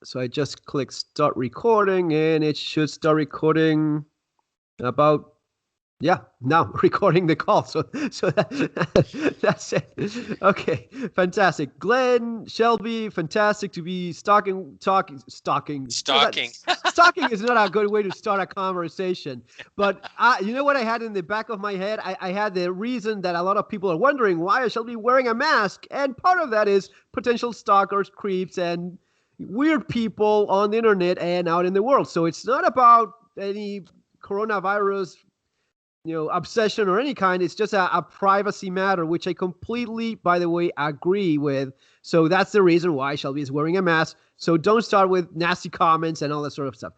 So I just click start recording, and it should start recording about, yeah, now recording the call. So that's it. Okay, fantastic. Glenn, Shelby, fantastic to be stalking. No, Stalking. that's stalking is not a good way to start a conversation. But you know what I had in the back of my head? I had the reason that a lot of people are wondering why I shall be wearing a mask, and part of that is potential stalkers, creeps, and weird people on the internet and out in the world. So it's not about any coronavirus, obsession or any kind. It's just a privacy matter, which I completely, by the way, agree with. So that's the reason why Shelby is wearing a mask. So don't start with nasty comments and all that sort of stuff.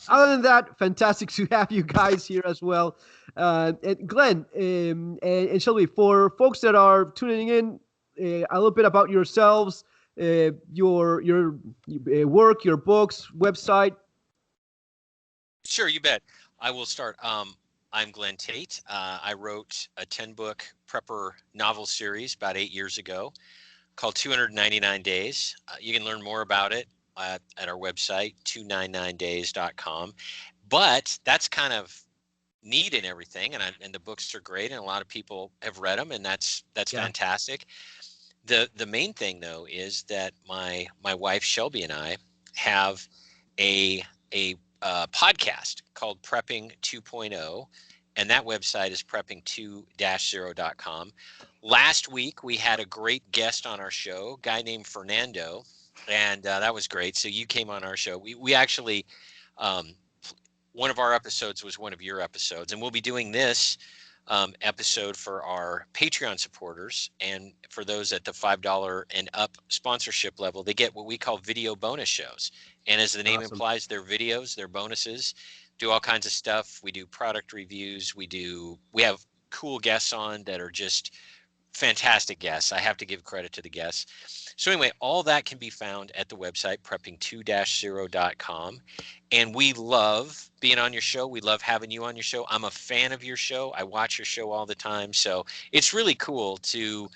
Other than that, fantastic to have you guys here as well. And Glenn, and Shelby, for folks that are tuning in, a little bit about yourselves, your work, your books, website. Sure, you bet. I will start. I'm Glen Tate. I wrote a 10-book prepper novel series about 8 years ago called 299 Days. You can learn more about it at our website, 299days.com. But that's kind of neat and everything, and the books are great, and a lot of people have read them, and that's Yeah. fantastic. The main thing though is that my wife Shelby and I have a podcast called Prepping 2.0, and that website is prepping2-0.com. Last week we had a great guest on our show, a guy named Fernando, and that was great. So you came on our show. We actually one of our episodes was one of your episodes, and we'll be doing this episode for our Patreon supporters, and for those at the $5 and up sponsorship level, they get what we call video bonus shows. And as the name Awesome. implies, they're videos, they're bonuses, do all kinds of stuff. We do product reviews. We have cool guests on that are just fantastic guests. I have to give credit to the guests. So anyway, all that can be found at the website, prepping2-0.com. And we love being on your show. We love having you on your show. I'm a fan of your show. I watch your show all the time. So it's really cool to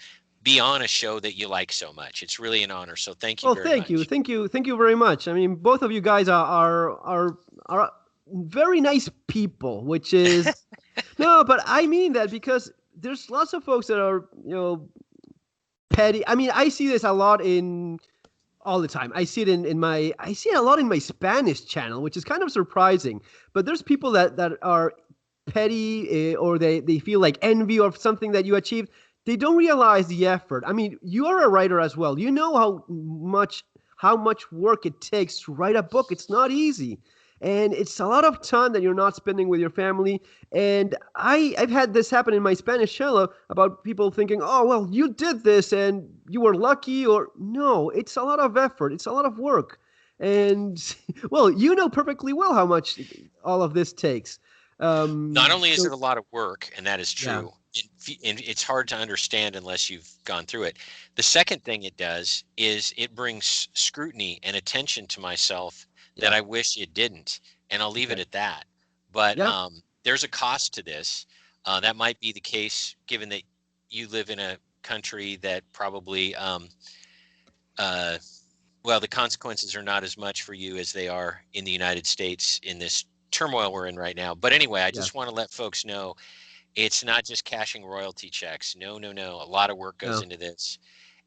be on a show that you like so much. It's really an honor. So thank you Well, very much. thank you very much. I mean, both of you guys are very nice people, which is no, but I mean that because there's lots of folks that are petty. I mean, I see this a lot in all the time. I see it I see it a lot in my Spanish channel, which is kind of surprising. But there's people that are petty, or they feel like envy of something that you achieved. They don't realize the effort. I mean, you are a writer as well. You know how much work it takes to write a book. It's not easy. And it's a lot of time that you're not spending with your family. And I've had this happen in my Spanish channel about people thinking, oh, well, you did this and you were lucky. Or no, it's a lot of effort. It's a lot of work. And well, you know perfectly well how much all of this takes. Not only is So it a lot of work, and that is yeah, true, and it's hard to understand unless you've gone through it. The second thing it does is it brings scrutiny and attention to myself that yeah, I wish it didn't, and I'll leave it okay, at that. But yeah, there's a cost to this. That might be the case given that you live in a country that probably, uh, well, the consequences are not as much for you as they are in the United States in this turmoil we're in right now. But anyway, I yeah, just want to let folks know it's not just cashing royalty checks. No, no, no. A lot of work goes no. into this.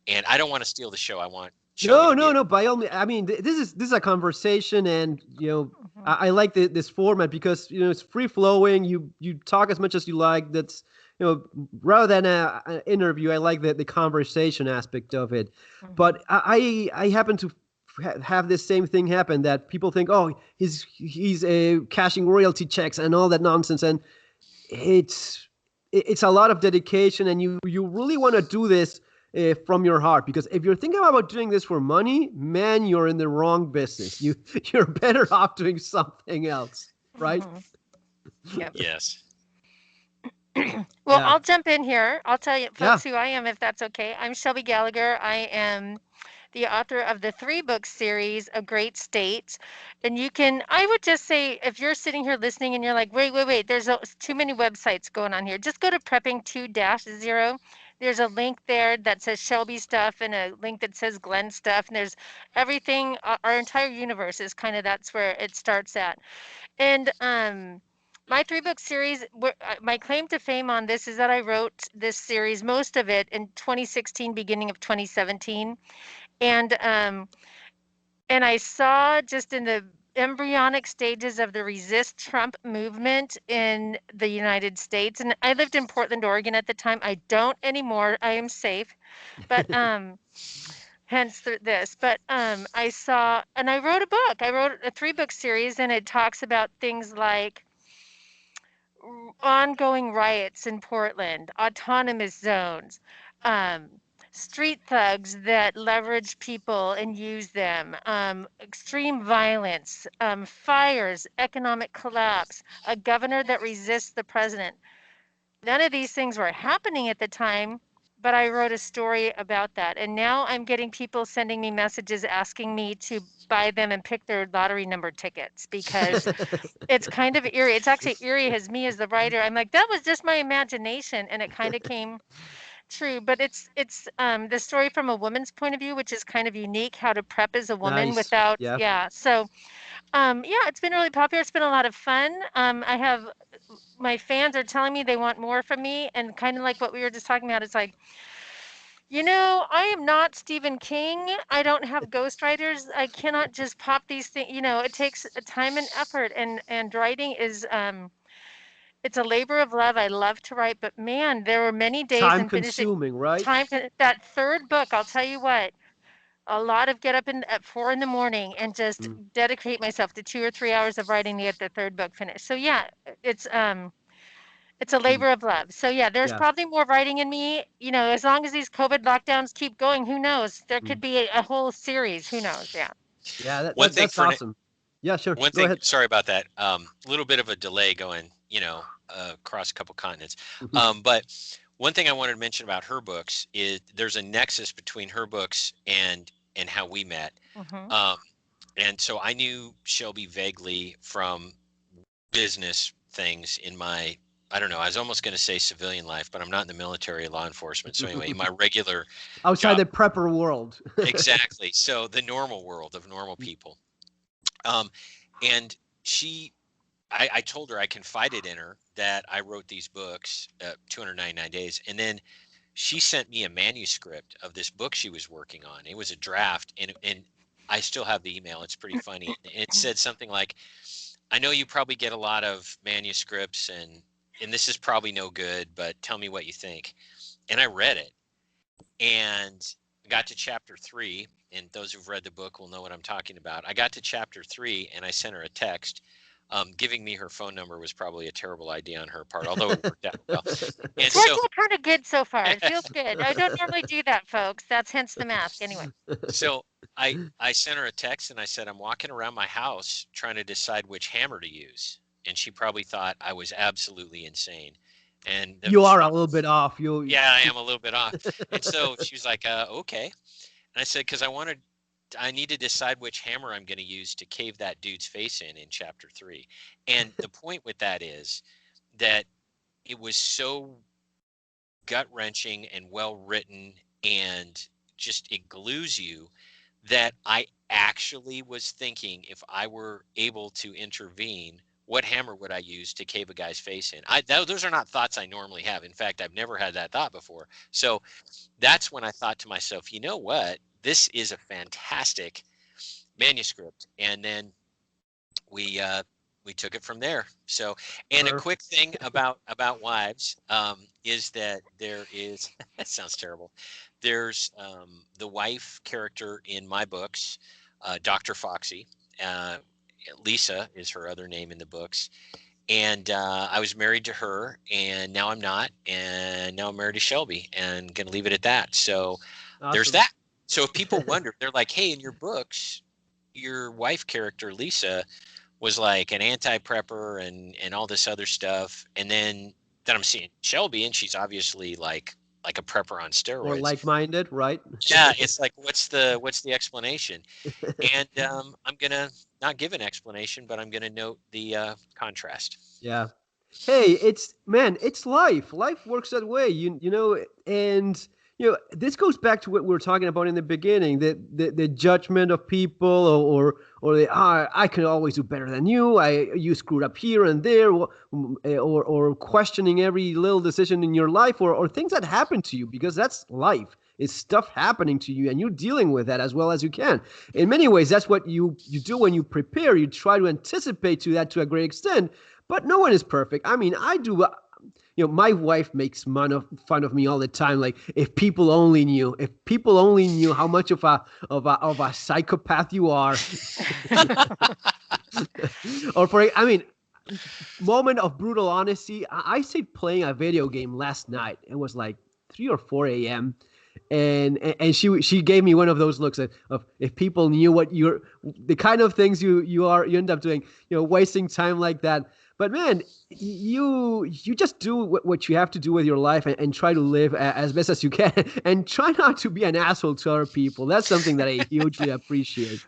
And I don't want to steal the show. I want Shelby No, to be no, able. no. By all means, I mean this is a conversation, and Mhm. I like this format because it's free flowing. You talk as much as you like. That's rather than an interview. I like the conversation aspect of it. Mhm. But I happen to have this same thing happen that people think, oh, he's cashing royalty checks and all that nonsense, and it's it's a lot of dedication, and you really want to do this from your heart, because if you're thinking about doing this for money, man, you're in the wrong business. You're better off doing something else, right? Mhm. Yep. Yes. Well, Yeah, I'll jump in here. I'll tell you, yeah, folks, who I am, if that's okay. I'm Shelby Gallagher. I am the author of the 3-book series, A Great State. And I would just say, if you're sitting here listening and you're like, wait, there's too many websites going on here, just go to prepping2-0. There's a link there that says Shelby stuff and a link that says Glen stuff. And there's everything. Our entire universe is kind of that's where it starts at. And my three-book series, my claim to fame on this is that I wrote this series, most of it in 2016, beginning of 2017. And and I saw just in the embryonic stages of the resist Trump movement in the United States. And I lived in Portland, Oregon at the time. I don't anymore. I am safe. But hence this. But I saw, and I wrote a book. I wrote a three-book series, and it talks about things like ongoing riots in Portland, autonomous zones, um, street thugs that leverage people and use them, extreme violence, fires, economic collapse, a governor that resists the president. None of these things were happening at the time, but I wrote a story about that. And now I'm getting people sending me messages asking me to buy them and pick their lottery number tickets because it's kind of eerie. It's actually eerie as me as the writer. I'm like, that was just my imagination, and it kind of came true. But it's the story from a woman's point of view, which is kind of unique, how to prep as a woman Nice. without, Yeah. yeah. So yeah, it's been really popular. It's been a lot of fun. I have my fans are telling me they want more from me, and kind of like what we were just talking about, it's like, I am not Stephen King. I don't have ghostwriters. I cannot just pop these things. It takes a time and effort, and writing is it's a labor of love. I love to write, but man, there were many days Time in finishing consuming, right? that third book. I'll tell you what, a lot of get up at 4 in the morning and just Mm. dedicate myself to 2 or 3 hours of writing to get the third book finished. So yeah, it's um it's a Mm. labor of love. So yeah, there's Yeah. probably more writing in me. As long as these COVID lockdowns keep going, who knows? There Mm. could be a whole series. Who knows? Yeah. Yeah, One thing that's for awesome. Yeah, sure. one Go thing, ahead. sorry about that. A little bit of a delay going, across a couple continents. But one thing I wanted to mention about her books is there's a nexus between her books and how we met. Hmm. Um, and so I knew Shelby vaguely from business things in my, I don't know, I was almost going to say civilian life, but I'm not in the military or law enforcement. So anyway, in my regular Outside job, the prepper world. exactly. So the normal world of normal people. Um, and she, I told her, I confided in her that I wrote these books, 299 days. And then she sent me a manuscript of this book she was working on. It was a draft, and I still have the email. It's pretty funny. It said something like, I know you probably get a lot of manuscripts and this is probably no good, but tell me what you think. And I read it and got to chapter 3, and those who've read the book will know what I'm talking about. I got to chapter 3 and I sent her a text. Giving me her phone number was probably a terrible idea on her part, although it worked out well. And It's worked so, out kind of good so far. It feels good. I don't normally do that, folks. That's hence the mask. Anyway. so I sent her a text and I said, I'm walking around my house trying to decide which hammer to use. And she probably thought I was absolutely insane. And You are a little bit off. yeah, I am a little bit off. And so she was like, okay. And I said, because I need to decide which hammer I'm going to use to cave that dude's face in chapter 3. And the point with that is that it was so gut wrenching and well written, and just it glues you, that I actually was thinking, if I were able to intervene, what hammer would I use to cave a guy's face in? Those are not thoughts I normally have. In fact, I've never had that thought before. So that's when I thought to myself, you know what? This is a fantastic manuscript. And then we took it from there. So, and a quick thing about wives is that there is that sounds terrible. There's the wife character in my books, Dr. Foxy. Uh, Lisa is her other name in the books. And I was married to her, and now I'm not. And now I'm married to Shelby, and going to leave it at that. So there's that. So if people wonder, they're like, hey, in your books, your wife character, Lisa, was like an anti-prepper and all this other stuff. And then I'm seeing Shelby, and she's obviously like a prepper on steroids. Or like-minded, right? Yeah, it's like, what's the explanation? And I'm gonna not give an explanation, but I'm gonna note the contrast. Yeah. Hey, it's life. Life works that way. And this goes back to what we were talking about in the beginning, the judgment of people, or I can always do better than you. You screwed up here and there, or questioning every little decision in your life, or things that happen to you, because that's life. It's stuff happening to you, and you're dealing with that as well as you can. In many ways, that's what you do when you prepare. You try to anticipate to that to a great extent. But no one is perfect. I mean, I do. My wife makes fun of me all the time. Like, if people only knew, how much of a psychopath you are, moment of brutal honesty. I stayed playing a video game last night. It was like 3 or 4 a.m. And she gave me one of those looks of if people knew what the kind of things you end up doing, wasting time like that. But man, you just do what you have to do with your life, and try to live as best as you can, and try not to be an asshole to other people. That's something that I hugely appreciate.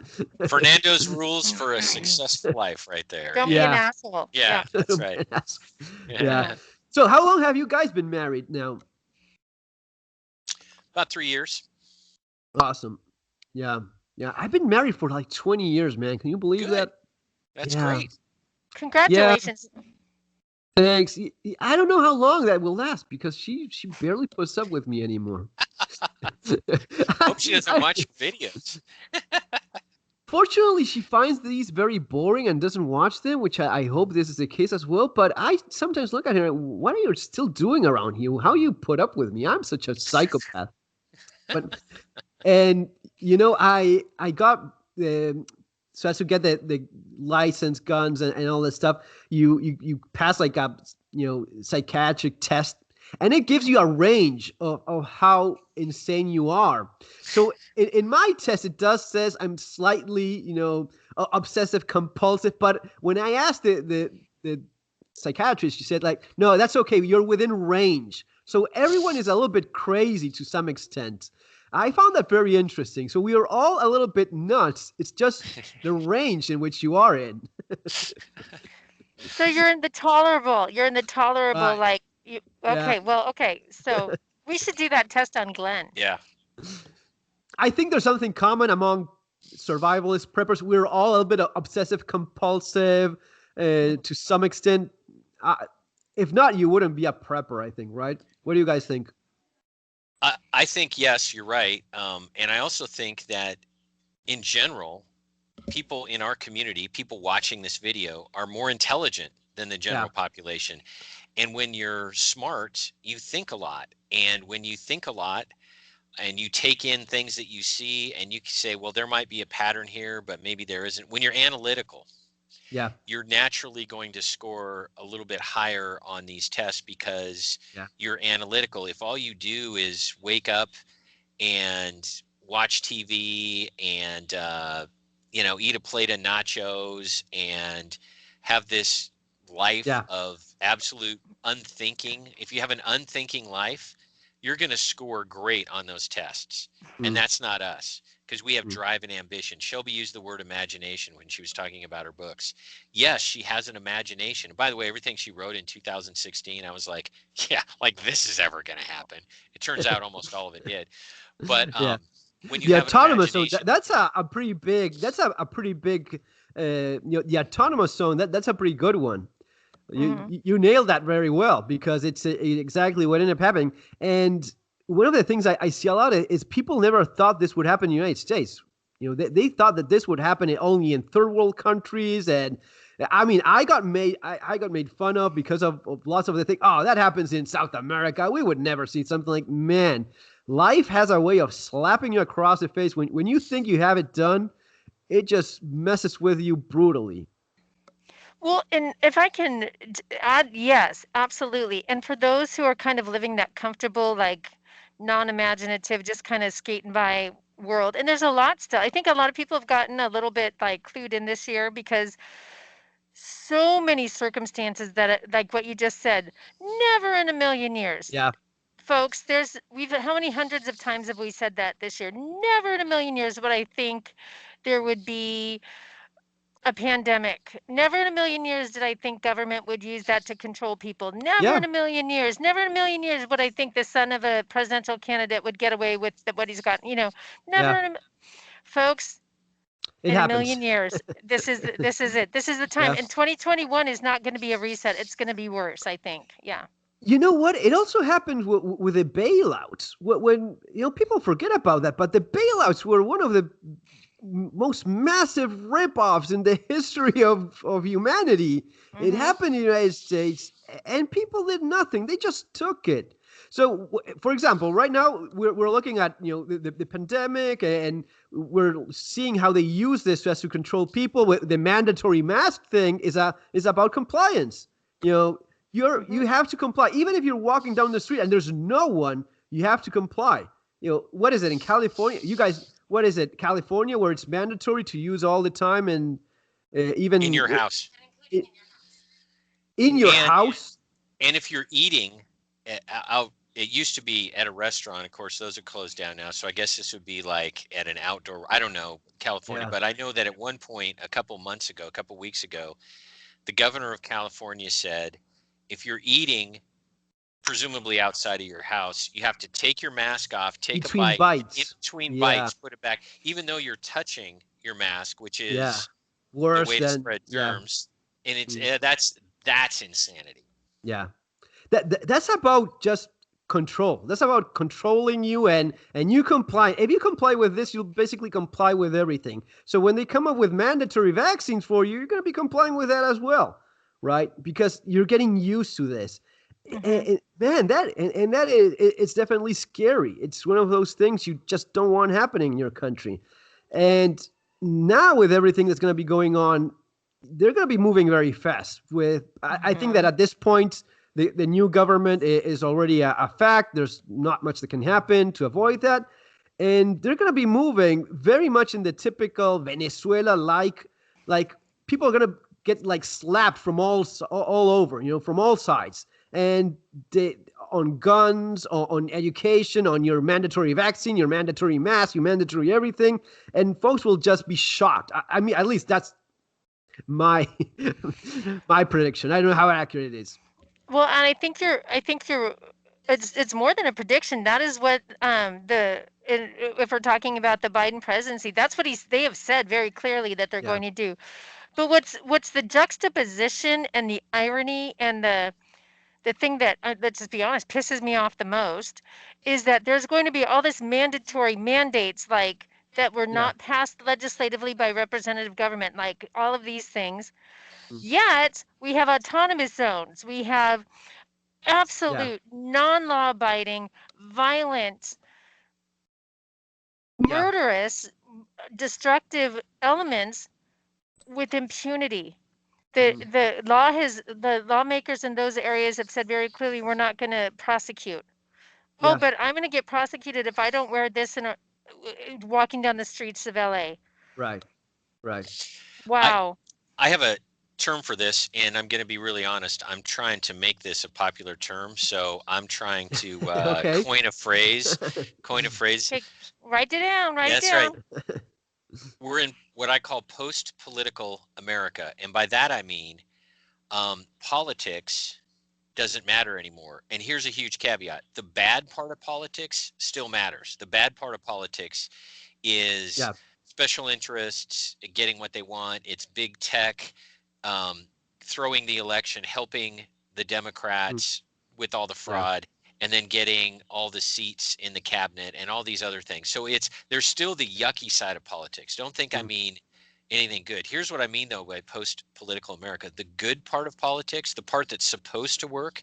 Fernando's rules for a successful life, right there. Don't be an asshole. Yeah, that's right. Yeah. So how long have you guys been married now? About 3 years. Awesome. Yeah. I've been married for like 20 years, man. Can you believe that? That's great. Congratulations. Yeah. Thanks. I don't know how long that will last, because she barely puts up with me anymore. Hope she doesn't watch videos. Fortunately, she finds these very boring and doesn't watch them, which I hope this is the case as well. But I sometimes look at her, what are you still doing around here? How you put up with me? I'm such a psychopath. I got so as to get the license, guns, and all this stuff, you pass like a psychiatric test, and it gives you a range of how insane you are. So in my test, it says I'm slightly obsessive compulsive, but when I asked the psychiatrist, she said, like, no, that's okay, you're within range. So everyone is a little bit crazy to some extent. I found that very interesting. So we are all a little bit nuts. It's just the range in which you are in. So you're in the tolerable. Okay. Yeah. Well, okay. So we should do that test on Glen. Yeah. I think there's something common among survivalist preppers. We're all a little bit obsessive compulsive to some extent. If not, you wouldn't be a prepper, I think, right? What do you guys think? I think, yes, you're right. And I also think that in general, people in our community, people watching this video, are more intelligent than the general population. And when you're smart, you think a lot. And when you think a lot and you take in things that you see, and you can say, well, there might be a pattern here, but maybe there isn't. When you're analytical, you're naturally going to score a little bit higher on these tests, because you're analytical. If all you do is wake up and watch TV and eat a plate of nachos and have this life of absolute unthinking, if you have an unthinking life, you're going to score great on those tests. And that's not us, because we have drive and ambition. Shelby used the word imagination when she was talking about her books. Yes, she has an imagination. By the way, everything she wrote in 2016, I was like, like this is ever going to happen. It turns out almost all of it did. But when you have autonomous zone, imagination, that's a pretty big. That's a pretty big. The autonomous zone. That's a pretty good one. You nailed that very well, because it's exactly what ended up happening. And one of the things I see a lot is people never thought this would happen in the United States. They thought that this would happen only in third world countries. And I mean, I got made fun of because of lots of the things. Oh, that happens in South America. We would never see something like, man, life has a way of slapping you across the face. When you think you have it done, it just messes with you brutally. Well, and if I can add, yes, absolutely. And for those who are kind of living that comfortable, like non-imaginative, just kind of skating by world, and there's a lot still. I think a lot of people have gotten a little bit like clued in this year, because so many circumstances that, like what you just said, never in a million years. Yeah. Folks, how many hundreds of times have we said that this year? Never in a million years would I think there would be a pandemic. Never in a million years did I think government would use that to control people. Never Yeah, in a million years. Never in a million years would I think the son of a presidential candidate would get away with what he's got. Never yeah, in a, folks, it in a happens. million years. This is it. This is the time. Yeah. And 2021 is not going to be a reset. It's going to be worse, I think. Yeah. You know what? It also happened with the bailouts. When people forget about that, but the bailouts were one of the most massive ripoffs in the history of humanity. It Mhm. happened in the United States, and people did nothing. They just took it. So, for example, right now we're looking at the pandemic, and we're seeing how they use this as to control people. With the mandatory mask thing is about compliance. You know, you Mhm. have to comply, even if you're walking down the street and there's no one. You have to comply. What is it in California? You guys, what is it, California, where it's mandatory to use all the time, and in even your house. i- in your And house? and if you're eating out, it used to be at a restaurant. Of course, those are closed down now. So I guess this would be like at an outdoor. I don't know California, Yeah. but I know that at one point, a couple weeks ago, the governor of California said, if you're eating, presumably outside of your house, you have to take your mask off, take a Between bite, in bites. between Yeah. bites, put it back, even though you're touching your mask, which Yeah. is the Worse way to than, spread yeah. germs. And it's Mm, that's insanity. yeah. That's about just control. That's about controlling you, and you comply. If you comply with this, you'll basically comply with everything. So when they come up with mandatory vaccines for you, you're going to be complying with that as well, right? Because you're getting used to this. Mhm. Man, that is, it's definitely scary. It's one of those things you just don't want happening in your country. And now with everything that's going to be going on, they're going to be moving very fast. I think that Mhm. at this point, the new government is already a fact. There's not much that can happen to avoid that. And they're going to be moving very much in the typical Venezuela like people are going to get like slapped from all over, from all sides. And they, on guns, on education, on your mandatory vaccine, your mandatory mask, your mandatory everything, and folks will just be shocked. I mean, at least that's my my prediction. I don't know how accurate it is. Well, and I think you're it's more than a prediction. That is what if we're talking about the Biden presidency, that's what they have said very clearly that they're Yeah, going to do. But what's the juxtaposition and the irony and the thing that, let's just be honest, pisses me off the most is that there's going to be all this mandatory mandates like that were yeah, not passed legislatively by representative government, like all of these things. mm, Yet we have autonomous zones. We have yeah, absolute non-law abiding, violent, yeah, murderous, destructive elements with impunity. The mm, the law has the lawmakers in those areas have said very clearly we're not going to prosecute. Oh, yeah. but I'm going to get prosecuted if I don't wear this walking down the streets of LA. Right, right. I Wow. I have a term for this, and I'm going to be really honest. I'm trying to make this a popular term, so I'm trying to Okay. coin a phrase. Coin a phrase. Okay, write it down. Write it That's right. down. We're in what I call post-political America, and by that I mean politics doesn't matter anymore. And here's a huge caveat: the bad part of politics still matters. The bad part of politics is Yeah. special interests getting what they want. It's big tech um, throwing the election, helping the Mm, Democrats with all the yeah. fraud, and then getting all the seats in the cabinet and all these other things. So there's still the yucky side of politics. Don't think I Mm, mean anything good. Here's what I mean though by post political America: the good part of politics, the part that's supposed to work,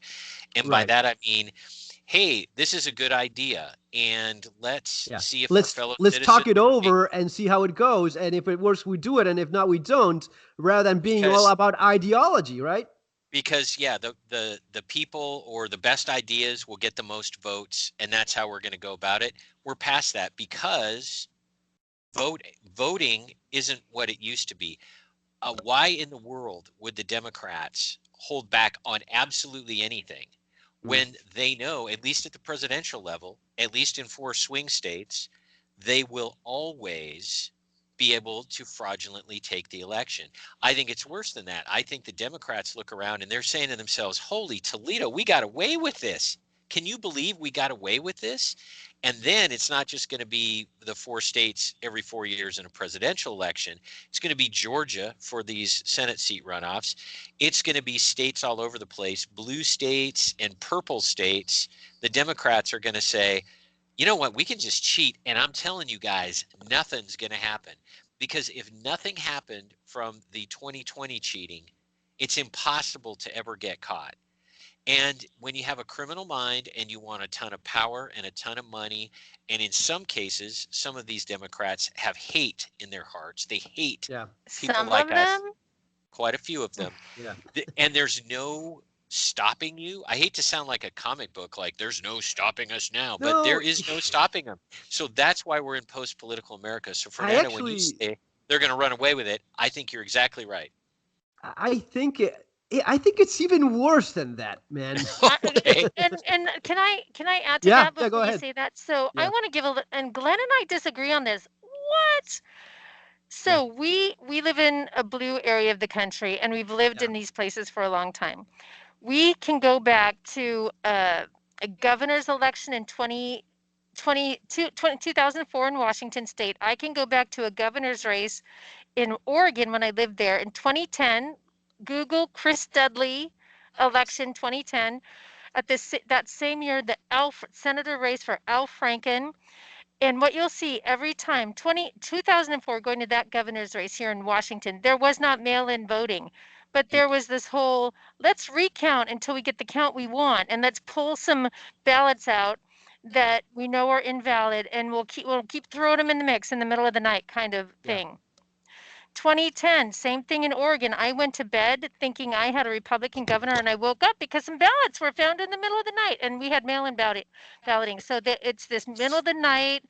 and by right. that I mean, hey, this is a good idea, and let's Yeah. see if our Let's fellow let's citizens talk it are being, over and see how it goes. And if it works, we do it. And if not, we don't. Rather than being all because about ideology, right? yeah, the people or the best ideas will get the most votes, and that's how we're going to go about it. We're past that because vote voting isn't what it used to be. Why in the world would the Democrats hold back on absolutely anything Mm, when they know, at least at the presidential level, at least in 4 swing states, they will always be able to fraudulently take the election. I think it's worse than that. I think the Democrats look around and they're saying to themselves, holy Toledo, we got away with this. Can you believe we got away with this? And then it's not just going to be the 4 states every 4 years in a presidential election. It's going to be Georgia for these Senate seat runoffs. It's going to be states all over the place, blue states and purple states. The Democrats are going to say, you know what, we can just cheat. And I'm telling you guys, nothing's going to happen. Because if nothing happened from the 2020 cheating, it's impossible to ever get caught. And when you have a criminal mind and you want a ton of power and a ton of money, and in some cases, some of these Democrats have hate in their hearts. They hate people Some like of us, them. quite a few of them. Yeah. And there's no stopping you. I hate to sound like a comic book, like there's no stopping us now, but there is no stopping them. So that's why we're in post-political America. So Fernando, when you say they're going to run away with it, I think you're exactly right. I think it's even worse than that, man. Okay. And can I add to that before go you ahead. say that? So I want to give and Glenn and I disagree on this. What? So we live in a blue area of the country, and we've lived in these places for a long time. We can go back to a governor's election in 2004 in Washington State. I can go back to a governor's race in Oregon when I lived there in 2010. Google Chris Dudley election 2010. At that same year, the senator race for Al Franken. And what you'll see every time, 2004, going to that governor's race here in Washington, there was not mail-in voting, but there was this whole, let's recount until we get the count we want, and let's pull some ballots out that we know are invalid, and we'll keep throwing them in the mix in the middle of the night kind of thing. 2010, same thing in Oregon. I went to bed thinking I had a Republican governor, and I woke up because some ballots were found in the middle of the night, and we had mail-in balloting. So it's this middle of the night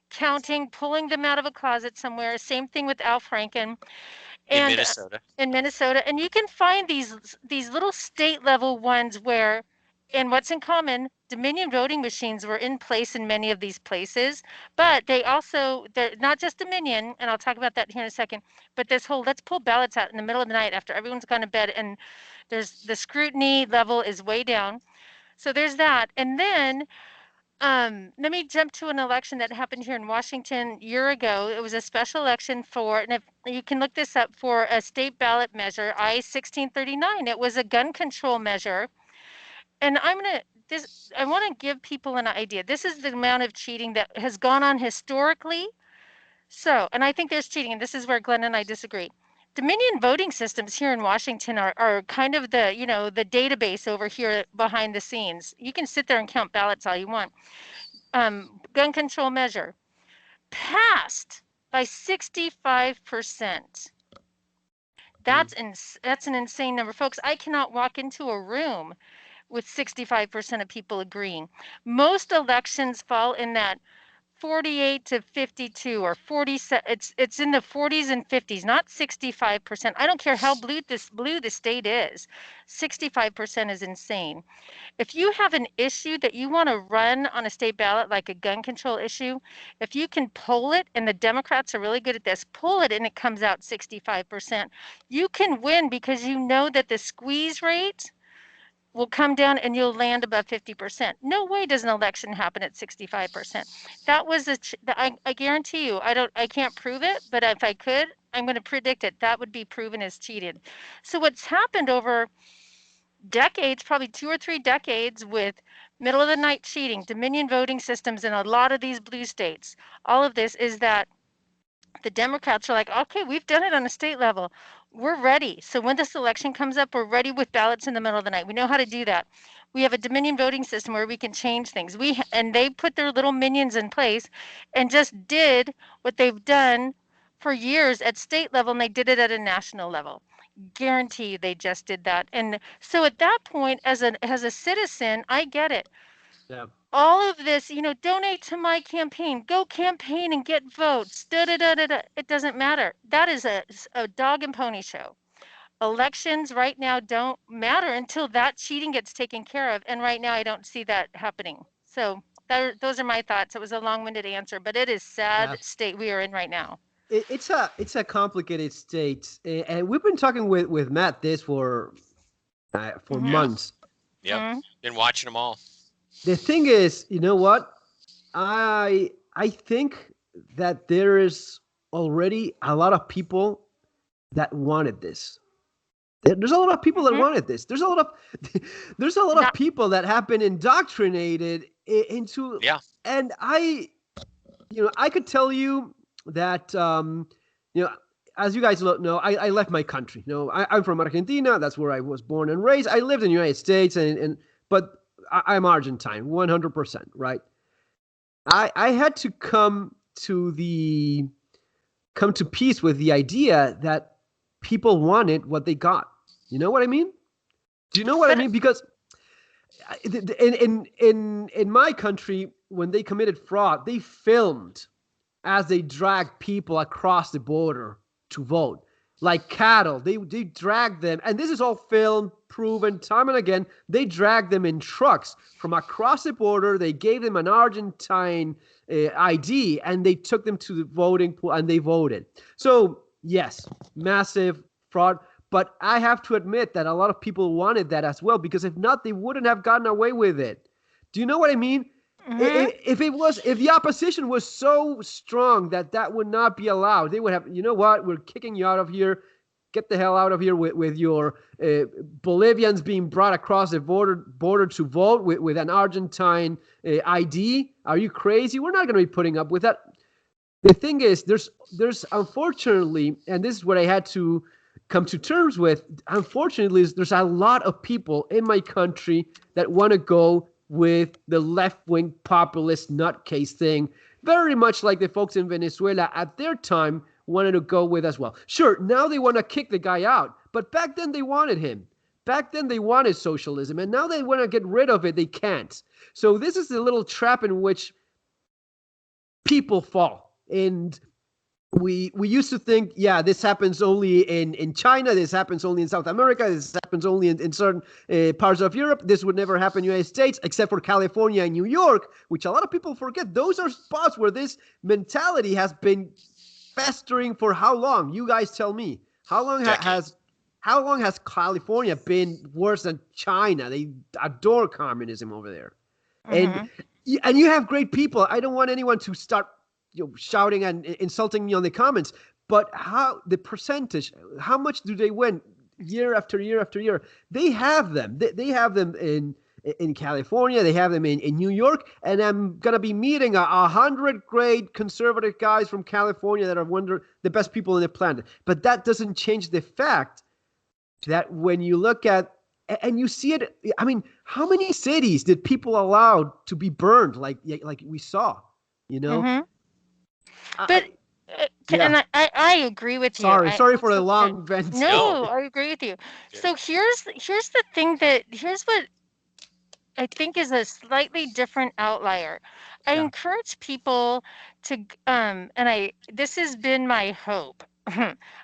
counting, pulling them out of a closet somewhere. Same thing with Al Franken. In Minnesota. In Minnesota. And you can find these little state level ones where, and what's in common, Dominion voting machines were in place in many of these places, but they're not just Dominion, and I'll talk about that here in a second, but this whole, let's pull ballots out in the middle of the night after everyone's gone to bed, and there's the scrutiny level is way down. So there's that. And then let me jump to an election that happened here in Washington a year ago. It was a special election for, and if you can look this up, for a state ballot measure, I-1639. It was a gun control measure. And I want to give people an idea. This is the amount of cheating that has gone on historically. So, and I think there's cheating, and this is where Glenn and I disagree. Dominion voting systems here in Washington are kind of the, the database over here behind the scenes. You can sit there and count ballots all you want. Gun control measure passed by 65%. That's an insane number, folks. I cannot walk into a room with 65% of people agreeing. Most elections fall in that 48 to 52 or 40. It's in the 40s and 50s, not 65%. I don't care how blue the state is. 65% is insane. If you have an issue that you want to run on a state ballot, like a gun control issue, if you can poll it, and the Democrats are really good at this, poll it and it comes out 65%, you can win because you know that the squeeze rate will come down and you'll land above 50%. No way does an election happen at 65%. That was I guarantee you, I can't prove it, but if I could, I'm going to predict it. That would be proven as cheated. So what's happened over decades, probably 2 or 3 decades, with middle of the night cheating, Dominion voting systems in a lot of these blue states, all of this is that the Democrats are like, okay, we've done it on a state level. We're ready. So when this election comes up, we're ready with ballots in the middle of the night. We know how to do that. We have a Dominion voting system where we can change things. And they put their little minions in place and just did what they've done for years at state level, and they did it at a national level. Guarantee you they just did that. And so at that point, as a citizen, I get it. Yeah. All of this, donate to my campaign, go campaign and get votes. It doesn't matter. That is a dog and pony show. Elections right now don't matter until that cheating gets taken care of. And right now I don't see that happening. So those are my thoughts. It was a long-winded answer, but it is sad state we are in right now. It's a complicated state, and we've been talking with Matt this for Mm-hmm. Yeah. months. Yep. Been watching them all. The thing is, you know what? I think that there is already a lot of people that wanted this. There's a lot of people that Mm-hmm. wanted this. There's a lot of there's a lot of Not. people that have been indoctrinated into, Yeah. and I could tell you that you know as you guys know, I left my country. I'm from Argentina. That's where I was born and raised. I lived in the United States, and but I'm Argentine, 100%, right? I had to come to peace with the idea that people wanted what they got. You know what I mean? Do you know what I But mean? Because in my country, when they committed fraud, they filmed as they dragged people across the border to vote like cattle. They dragged them, and this is all filmed, proven time and again. They dragged them in trucks from across the border. They gave them an Argentine ID, and they took them to the voting pool, and they voted. So yes, massive fraud. But I have to admit that a lot of people wanted that as well, because if not, they wouldn't have gotten away with it. Do you know what I mean? mm-hmm. If the opposition was so strong that would not be allowed, they would have, you know what, we're kicking you out of here. Get the hell out of here with your Bolivians being brought across the border to vote with an Argentine ID. Are you crazy? We're not going to be putting up with that. The thing is, there's unfortunately, and this is what I had to come to terms with. Unfortunately, there's a lot of people in my country that want to go with the left-wing populist nutcase thing, very much like the folks in Venezuela at their time wanted to go with as well. Sure, now they want to kick the guy out, but back then they wanted him. Back then they wanted socialism, and now they want to get rid of it. They can't. So this is the little trap in which people fall. And we used to think, yeah, this happens only in China, this happens only in South America, this happens only in certain parts of Europe, this would never happen in the United States, except for California and New York, which a lot of people forget. Those are spots where this mentality has been festering for how long? You guys tell me. How long has California been worse than China? They adore communism over there. Mm-hmm. And you have great people. I don't want anyone to start shouting and insulting me on the comments, but how the percentage, how much do they win year after year after year? They have them. They have them in California. They have them in New York. And I'm gonna be meeting 100 great conservative guys from California that are the best people on the planet. But that doesn't change the fact that when you look at and you see it, I mean, how many cities did people allow to be burned like we saw? Mm-hmm. But Yeah. and I agree with you. Sorry for the long vent. No, I agree with you. So here's the thing here's what I think is a slightly different outlier. I Yeah. encourage people to this has been my hope.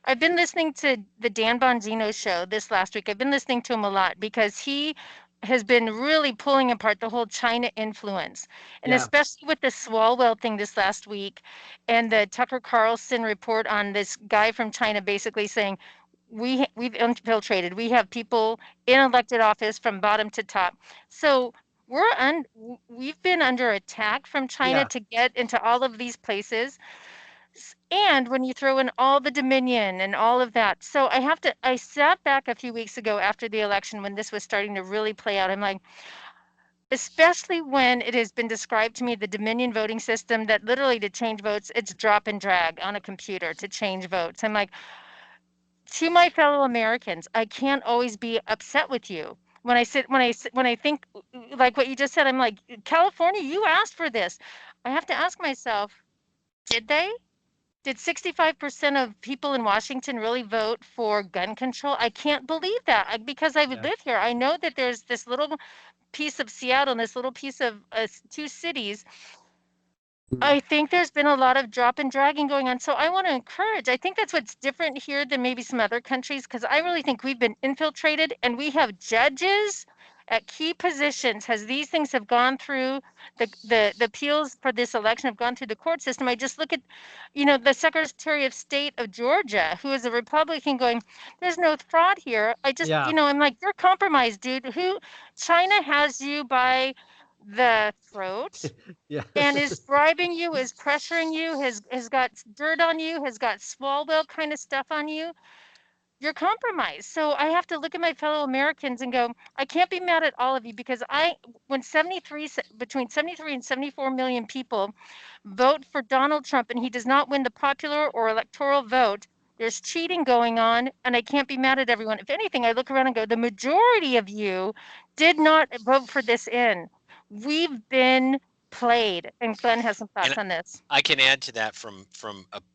I've been listening to the Dan Bongino show this last week. I've been listening to him a lot because he has been really pulling apart the whole China influence, and Yeah. especially with the Swalwell thing this last week, and the Tucker Carlson report on this guy from China basically saying we've infiltrated. We have people in elected office from bottom to top. So we've been under attack from China Yeah. to get into all of these places. And when you throw in all the dominion and all of that. So I sat back a few weeks ago after the election when this was starting to really play out. I'm like, especially when it has been described to me, the dominion voting system, that literally to change votes, it's drop and drag on a computer to change votes. I'm like, to my fellow Americans, I can't always be upset with you. When I think like what you just said, I'm like, California, you asked for this. I have to ask myself, did they? Did 65% of people in Washington really vote for gun control? I can't believe that because I would live here. I know that there's this little piece of Seattle and this little piece of two cities. I think there's been a lot of drop and dragging going on. So I want to encourage. I think that's what's different here than maybe some other countries, because I really think we've been infiltrated and we have judges at key positions, has these things have gone through the appeals for this election have gone through the court system. I just look at, the Secretary of State of Georgia, who is a Republican, going, there's no fraud here. I just, Yeah. I'm like, you're compromised, dude. China has you by the throat Yeah. and is bribing you, is pressuring you, has got dirt on you, has got Swalwell kind of stuff on you. You're compromised. So I have to look at my fellow Americans and go, I can't be mad at all of you, because when between 73 and 74 million people vote for Donald Trump and he does not win the popular or electoral vote, there's cheating going on, and I can't be mad at everyone. If anything, I look around and go, the majority of you did not vote for this in. We've been played. And Glenn has some thoughts on this. I can add to that from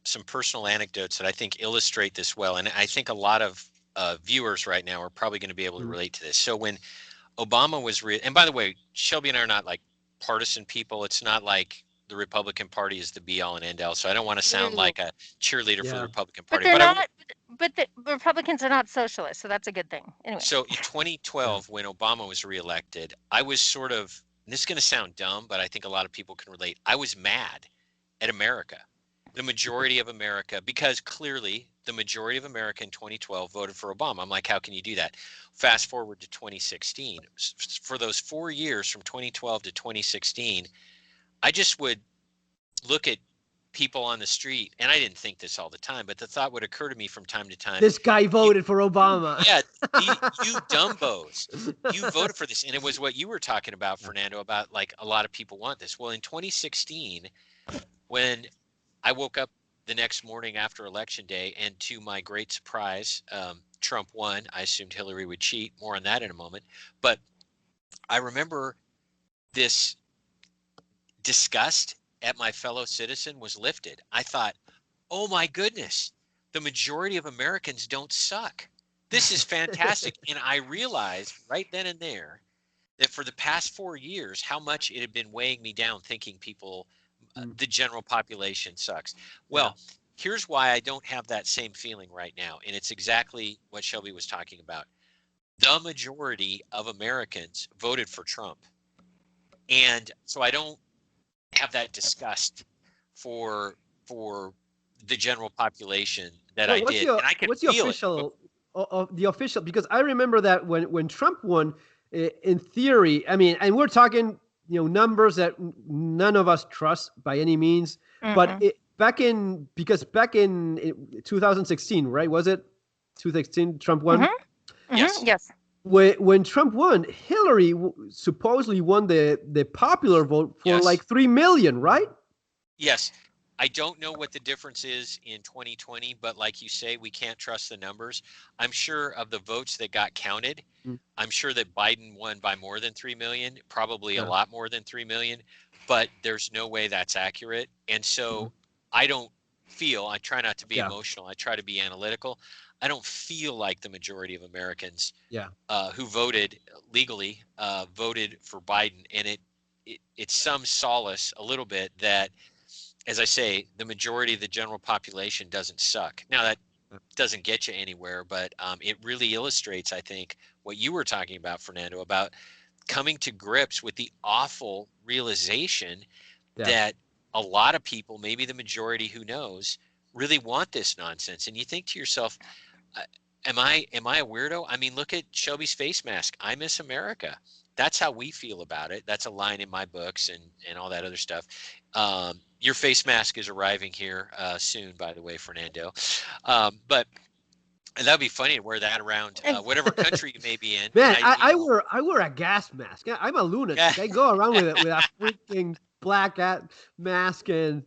some personal anecdotes that I think illustrate this well. And I think a lot of viewers right now are probably going to be able to relate to this. So when Obama was and by the way, Shelby and I are not like partisan people. It's not like the Republican Party is the be all and end all. So I don't want to sound like a cheerleader for the Republican Party. But the Republicans are not socialists, so that's a good thing. Anyway. So in 2012, when Obama was reelected, I was sort of, and this is going to sound dumb, but I think a lot of people can relate. I was mad at America, the majority of America, because clearly the majority of America in 2012 voted for Obama. I'm like, how can you do that? Fast forward to 2016. For those 4 years from 2012 to 2016, I just would look at people on the street, and I didn't think this all the time, but the thought would occur to me from time to time. This guy voted for Obama. Yeah, you dumbos, you voted for this. And it was what you were talking about, Fernando, about like a lot of people want this. Well, in 2016, when I woke up the next morning after Election Day, and to my great surprise, Trump won. I assumed Hillary would cheat. More on that in a moment. But I remember this disgust at my fellow citizen was lifted. I thought, oh my goodness, the majority of Americans don't suck. This is fantastic. And I realized right then and there that for the past 4 years, how much it had been weighing me down, thinking people, the general population sucks. Well, here's why I don't have that same feeling right now. And it's exactly what Shelby was talking about. The majority of Americans voted for Trump. And so I don't have that disgust for the general population that I did. And I can what's the official the official, because I remember that when Trump won, in theory, I mean, and we're talking numbers that none of us trust by any means, but back in 2016, right? Was it 2016 Trump won? Yes. When Trump won, Hillary supposedly won the popular vote for like 3 million, right? Yes. I don't know what the difference is in 2020, but like you say, we can't trust the numbers. I'm sure of the votes that got counted, I'm sure that Biden won by more than 3 million, probably a lot more than 3 million, but there's no way that's accurate. And so I don't feel, I try not to be emotional, I try to be analytical. I don't feel like the majority of Americans who voted legally voted for Biden. And it's some solace a little bit that, as I say, the majority of the general population doesn't suck. Now, that doesn't get you anywhere, but it really illustrates, I think, what you were talking about, Fernando, about coming to grips with the awful realization that a lot of people, maybe the majority, who knows, really want this nonsense. And you think to yourself, am I a weirdo? I mean, look at Shelby's face mask. I miss America. That's how we feel about it. That's a line in my books and all that other stuff. Your face mask is arriving here soon, by the way, Fernando. But that'd be funny to wear that around whatever country you may be in. Man, I wear a gas mask. I'm a lunatic. I go around with a freaking black mask. And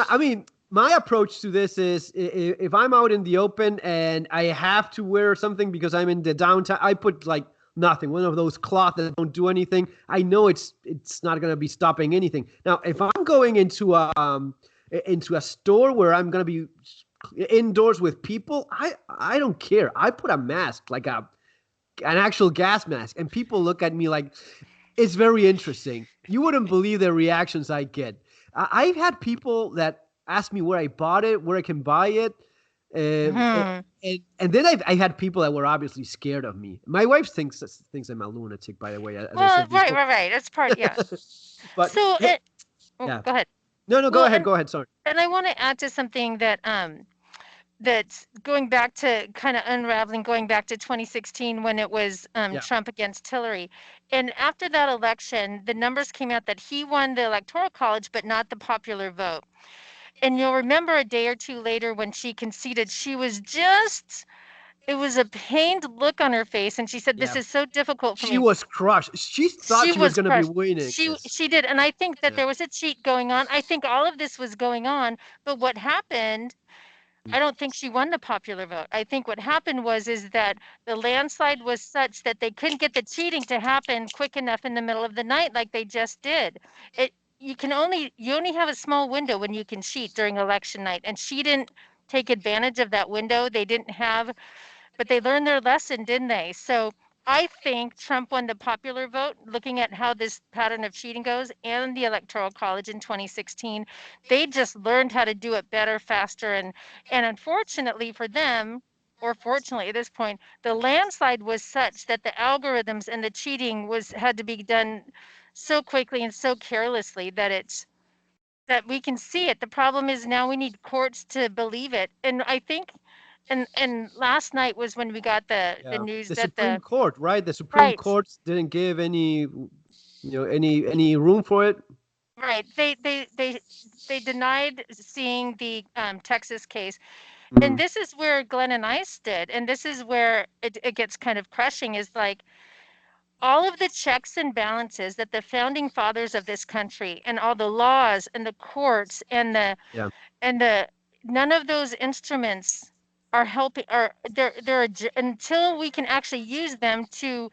I mean, my approach to this is, if I'm out in the open and I have to wear something because I'm in the downtown, I put like nothing, one of those cloth that don't do anything. I know it's not going to be stopping anything. Now, if I'm going into a store where I'm going to be indoors with people, I don't care. I put a mask, like an actual gas mask, and people look at me like it's very interesting. You wouldn't believe the reactions I get. I've had people that ask me where I bought it, where I can buy it. Um, Hmm. and then I had people that were obviously scared of me. My wife thinks I'm a lunatic, by the way, as I Well, said right, before. right, right. That's part, yeah. But So hey, oh, yeah, go ahead. no, go Well, ahead, go ahead. Sorry. and I want to add to something that that's going back to kind of unraveling, going back to 2016 when it was Yeah, Trump against Hillary. And after that election, the numbers came out that he won the Electoral College, but not the popular vote. And you'll remember a day or two later when she conceded, she was just, it was a pained look on her face. And she said, "This yeah. is so difficult for She me." was crushed. She thought She she was was gonna be crushed. winning She this. she did. And I think that Yeah. there was a cheat going on. I think all of this was going on. But what happened, I don't think she won the popular vote. I think what happened was is that the landslide was such that they couldn't get the cheating to happen quick enough in the middle of the night like they just did. It you only have a small window when you can cheat during election night, and she didn't take advantage of that window. They didn't have, but they learned their lesson, didn't they? So I think Trump won the popular vote, looking at how this pattern of cheating goes, and the Electoral College in 2016. They just learned how to do it better, faster, and unfortunately for them, or fortunately at this point, the landslide was such that the algorithms and the cheating was had to be done so quickly and so carelessly that we can see it. The problem is now we need courts to believe it. And I think and last night was when we got the Yeah, news the that Supreme the Court, right? The Supreme right, Court didn't give any, any room for it. right. They denied seeing the Texas case. And Mm, this is where Glenn and I stood. And this is where it gets kind of crushing is like all of the checks and balances that the founding fathers of this country and all the laws and the courts yeah, and the none of those instruments are helping or until we can actually use them to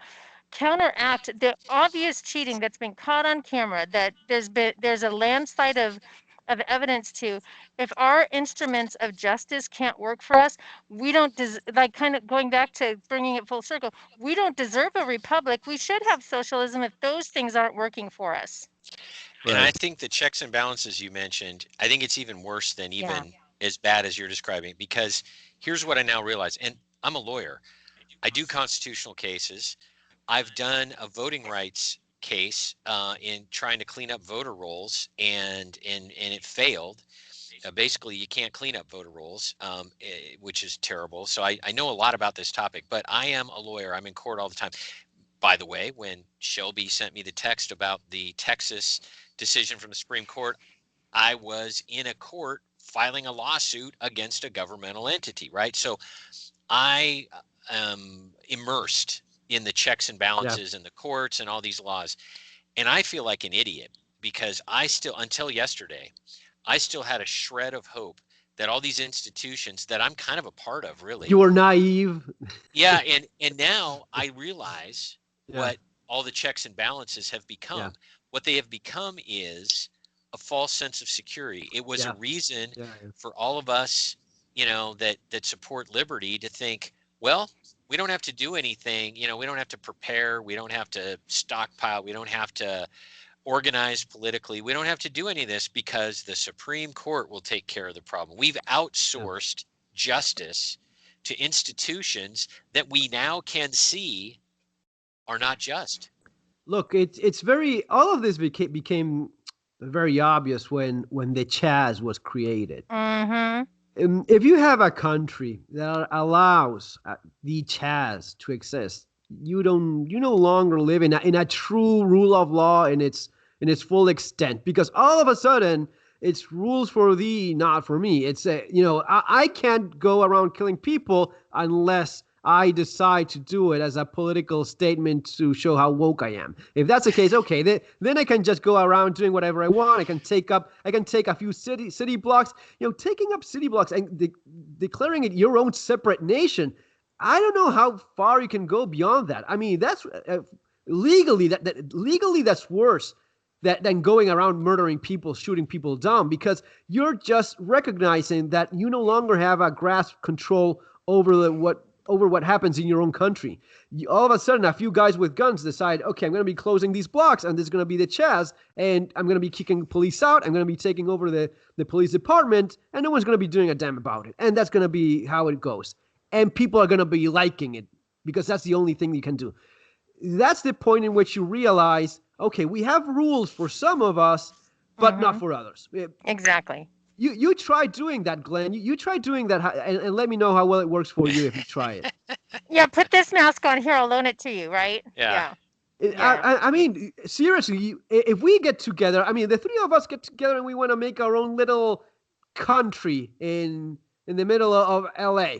counteract the obvious cheating that's been caught on camera, that there's a landslide of evidence to. If our instruments of justice can't work for us, we don't like kind of going back to bringing it full circle, we don't deserve a republic. We should have socialism if those things aren't working for us. And I right. think the checks and balances you mentioned, I think it's even worse than Yeah. even as bad as you're describing, because here's what I now realize, and I'm a lawyer. I do constitutional cases. I've done a voting rights case in trying to clean up voter rolls, and it failed. Basically, you can't clean up voter rolls, which is terrible. So I know a lot about this topic, but I am a lawyer. I'm in court all the time. By the way, when Shelby sent me the text about the Texas decision from the Supreme Court, I was in a court filing a lawsuit against a governmental entity, right? So I am immersed in the checks and Yeah, balances and the courts and all these laws. And I feel like an idiot because I still, until yesterday, I still had a shred of hope that all these institutions that I'm kind of a part of, really. you were naive. Yeah, and now I realize Yeah, what all the checks and balances have yeah, become. What they have become is a false sense of security. It was a yeah, reason yeah, yeah. for all of us, that support liberty to think, well, we don't have to do anything, we don't have to prepare, we don't have to stockpile, we don't have to organized politically. We don't have to do any of this because the Supreme Court will take care of the problem. We've Yeah. outsourced justice to institutions that we now can see are not just. Look, it's very all of this became very obvious when the Chaz was created. Mm-hmm. If you have a country that allows the Chaz to exist, you no longer live in a true rule of law in its full extent, because all of a sudden it's rules for thee, not for me. It's I can't go around killing people unless I decide to do it as a political statement to show how woke I am. If that's the case, okay, then I can just go around doing whatever I want. I can take a few city blocks. Taking up city blocks and declaring it your own separate nation. I don't know how far you can go beyond that. I mean, that's legally legally that's worse than going around murdering people, shooting people down, because you're just recognizing that you no longer have a grasp control over over what happens in your own country. All of a sudden, a few guys with guns decide, okay, I'm going to be closing these blocks, and this is going to be the Chaz, and I'm going to be kicking police out. I'm going to be taking over the police department, and no one's going to be doing a damn about it. And that's going to be how it goes. And people are going to be liking it because that's the only thing you can do. That's the point in which you realize, okay, we have rules for some of us, but not for others. Exactly. You try doing that, Glenn. You try doing that, and let me know how well it works for you if you try it. Yeah, put this mask on here. I'll loan it to you, right? Yeah. I mean, seriously, if we get together, I mean, the three of us get together and we want to make our own little country in the middle of LA.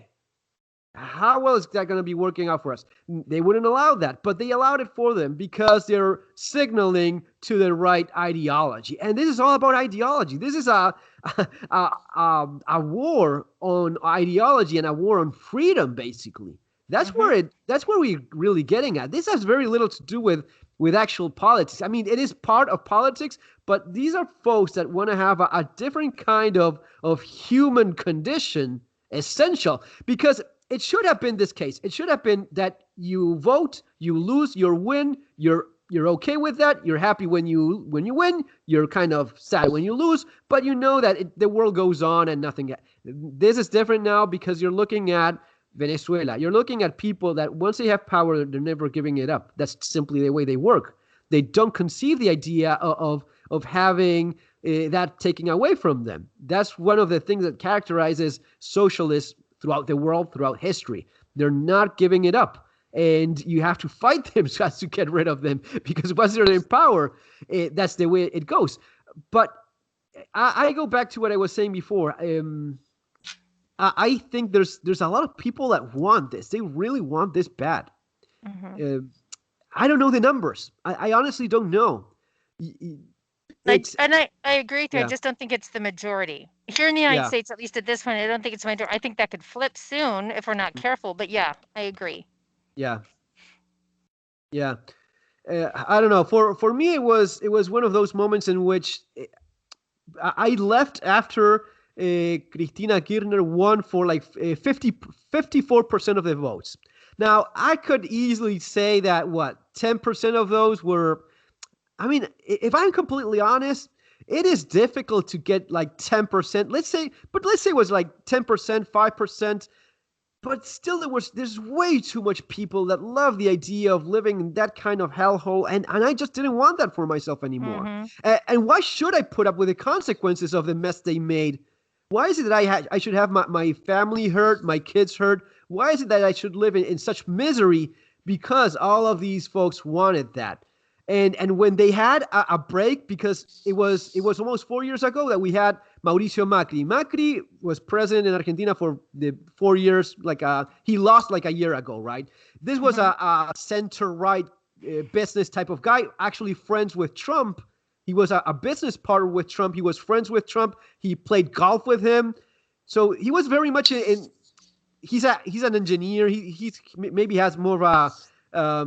How well is that going to be working out for us? They wouldn't allow that, but they allowed it for them because they're signaling to the right ideology. And this is all about ideology. This is a war on ideology and a war on freedom, basically. That's where we're really getting at. This has very little to do with actual politics. I mean, it is part of politics, but these are folks that want to have a different kind of human condition essential, because it should have been this case. It should have been that you vote, you lose, you win, you're okay with that. You're happy when you win. You're kind of sad when you lose, but you know that the world goes on and nothing. This is different now because you're looking at Venezuela. You're looking at people that once they have power, they're never giving it up. That's simply the way they work. They don't conceive the idea of having that taken away from them. That's one of the things that characterizes socialists throughout the world, throughout history. They're not giving it up. And you have to fight them just to get rid of them, because once they're in power, that's the way it goes. But I go back to what I was saying before. I think there's a lot of people that want this. They really want this bad. I don't know the numbers. I honestly don't know. I agree with you. I just don't think it's the majority. Here in the United States, at least at this point, I don't think it's majority. I think that could flip soon if we're not careful. But yeah, I agree. Yeah. I don't know. For me, it was one of those moments in which I left after Cristina Kirchner won for like 54% of the votes. Now, I could easily say that 10% of those were. I mean, if I'm completely honest, it is difficult to get like 10%. Let's say it was like 10%, 5%. But still, there's way too much people that love the idea of living in that kind of hellhole, and I just didn't want that for myself anymore. And why should I put up with the consequences of the mess they made? Why is it that I should have my family hurt, my kids hurt? Why is it that I should live in such misery because all of these folks wanted that? And when they had a break, because it was almost 4 years ago that we had Mauricio Macri. Macri was president in Argentina for the 4 years. He lost like a year ago, right? This was a center-right business type of guy, actually friends with Trump. He was a business partner with Trump. He was friends with Trump. He played golf with him. So he was very much in. He's an engineer. He maybe has more of a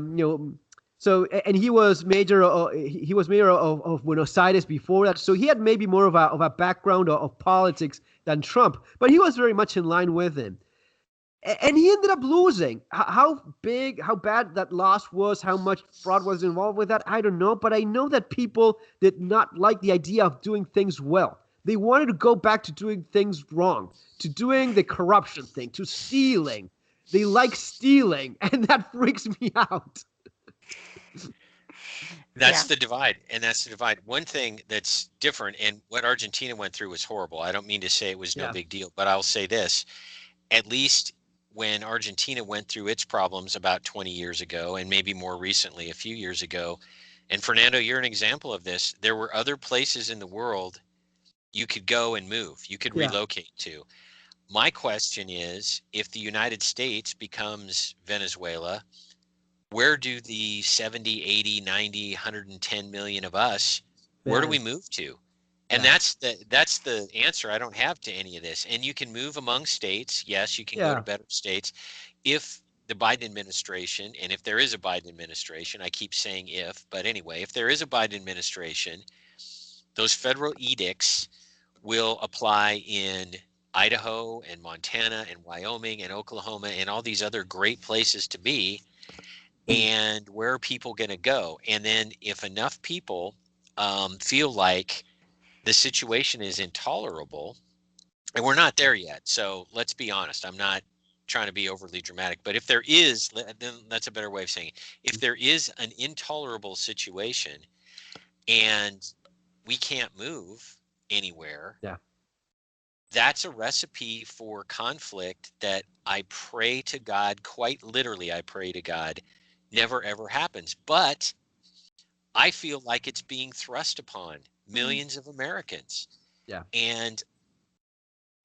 So, and he was mayor of Buenos Aires before that. So he had maybe more of a background of politics than Trump, but he was very much in line with him. And he ended up losing. How bad that loss was, how much fraud was involved with that, I don't know. But I know that people did not like the idea of doing things well. They wanted to go back to doing things wrong, to doing the corruption thing, to stealing. They like stealing, and that freaks me out. That's the divide, and that's the divide. One thing that's different, and what Argentina went through was horrible. I don't mean to say it was no big deal, but I'll say this. At least when Argentina went through its problems about 20 years ago, and maybe more recently, a few years ago, and Fernando, you're an example of this, there were other places in the world you could go and move, you could relocate to. My question is, if the United States becomes Venezuela, where do the 70, 80, 90, 110 million of us, where do we move to? And that's the answer I don't have to any of this. And you can move among states. Yes, you can go to better states. If the Biden administration, and if there is a Biden administration, I keep saying if, but anyway, if there is a Biden administration, those federal edicts will apply in Idaho and Montana and Wyoming and Oklahoma and all these other great places to be. And where are people going to go? And then if enough people feel like the situation is intolerable, and we're not there yet. So let's be honest. I'm not trying to be overly dramatic, but if there is, then that's a better way of saying it. If there is an intolerable situation and we can't move anywhere, that's a recipe for conflict that I pray to God, quite literally, I pray to God, never ever happens. But I feel like it's being thrust upon millions of Americans. And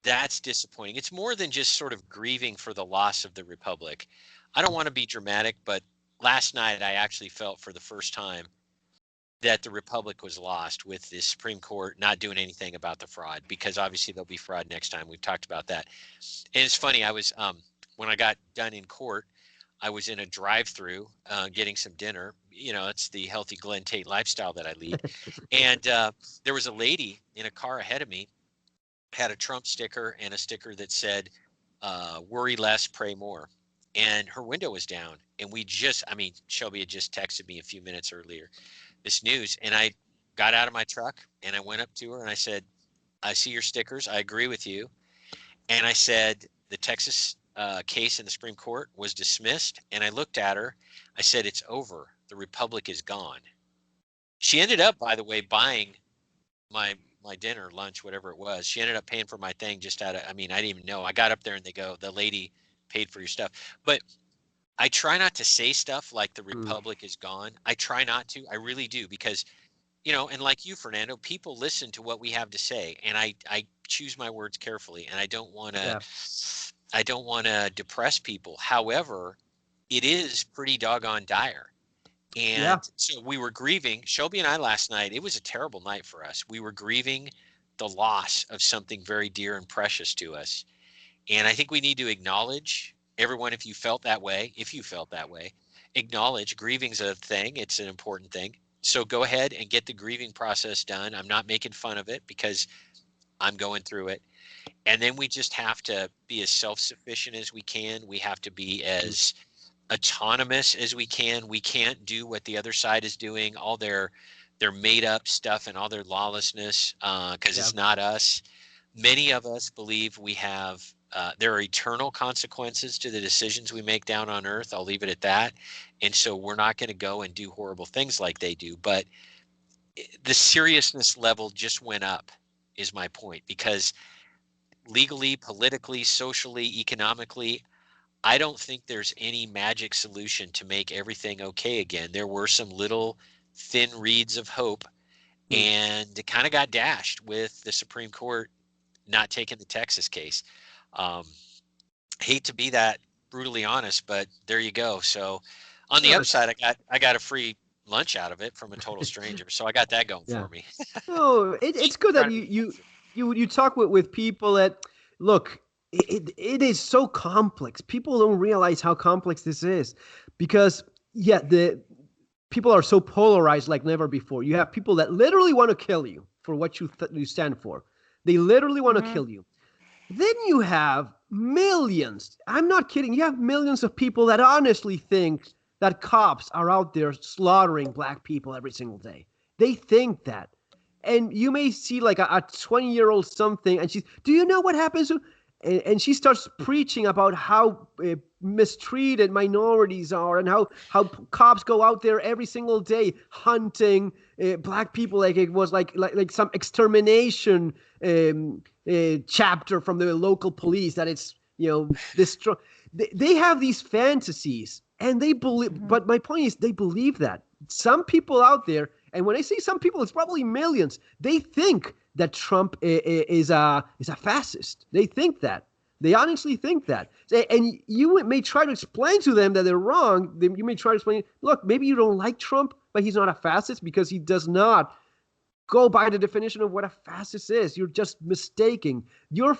that's disappointing. It's more than just sort of grieving for the loss of the Republic. I don't want to be dramatic, but last night I actually felt for the first time that the Republic was lost with the Supreme Court not doing anything about the fraud, because obviously there'll be fraud next time. We've talked about that. And it's funny, I was, when I got done in court, I was in a drive-through getting some dinner. You know, it's the healthy Glen Tate lifestyle that I lead. And there was a lady in a car ahead of me, had a Trump sticker and a sticker that said, worry less, pray more. And her window was down. And Shelby had just texted me a few minutes earlier this news. And I got out of my truck and I went up to her and I said, I see your stickers. I agree with you. And I said, the Texas case in the Supreme Court was dismissed. And I looked at her. I said, it's over. The Republic is gone. She ended up, by the way, buying my dinner, lunch, whatever it was. She ended up paying for my thing just out of, I didn't even know. I got up there and they go, the lady paid for your stuff. But I try not to say stuff like the Republic is gone. I try not to. I really do, because, and like you, Fernando, people listen to what we have to say, and I choose my words carefully, and I don't want to depress people. However, it is pretty doggone dire. And so we were grieving, Shelby and I last night, it was a terrible night for us. We were grieving the loss of something very dear and precious to us. And I think we need to acknowledge, everyone, if you felt that way, acknowledge grieving's a thing. It's an important thing. So go ahead and get the grieving process done. I'm not making fun of it because I'm going through it. And then we just have to be as self-sufficient as we can. We have to be as autonomous as we can. We can't do what the other side is doing, all their made up stuff and all their lawlessness, because it's not us. Many of us believe we have there are eternal consequences to the decisions we make down on earth. I'll leave it at that. And so we're not going to go and do horrible things like they do. But the seriousness level just went up, is my point, because legally, politically, socially, economically, I don't think there's any magic solution to make everything okay again. There were some little thin reeds of hope, and it kind of got dashed with the Supreme Court not taking the Texas case. Hate to be that brutally honest, but there you go. So on the upside, I got a free lunch out of it from a total stranger. So I got that going for me. No, it's good that you talk with people that, look, it is so complex. People don't realize how complex this is, because the people are so polarized like never before. You have people that literally want to kill you for what you stand for. They literally want to kill you. Then you have millions. I'm not kidding. You have millions of people that honestly think that cops are out there slaughtering black people every single day. They think that. And you may see like a 20-year-old something, and she's, do you know what happens to... And she starts preaching about how mistreated minorities are, and how cops go out there every single day hunting black people like it was like some extermination chapter from the local police, that it's, destroy. They have these fantasies, and they believe. But my point is, they believe that. Some people out there, and when I say some people, it's probably millions, they think that Trump is a fascist. They think that. They honestly think that. And you may try to explain to them that they're wrong. You may try to explain, look, maybe you don't like Trump, but he's not a fascist because he does not go by the definition of what a fascist is. You're just mistaking. Your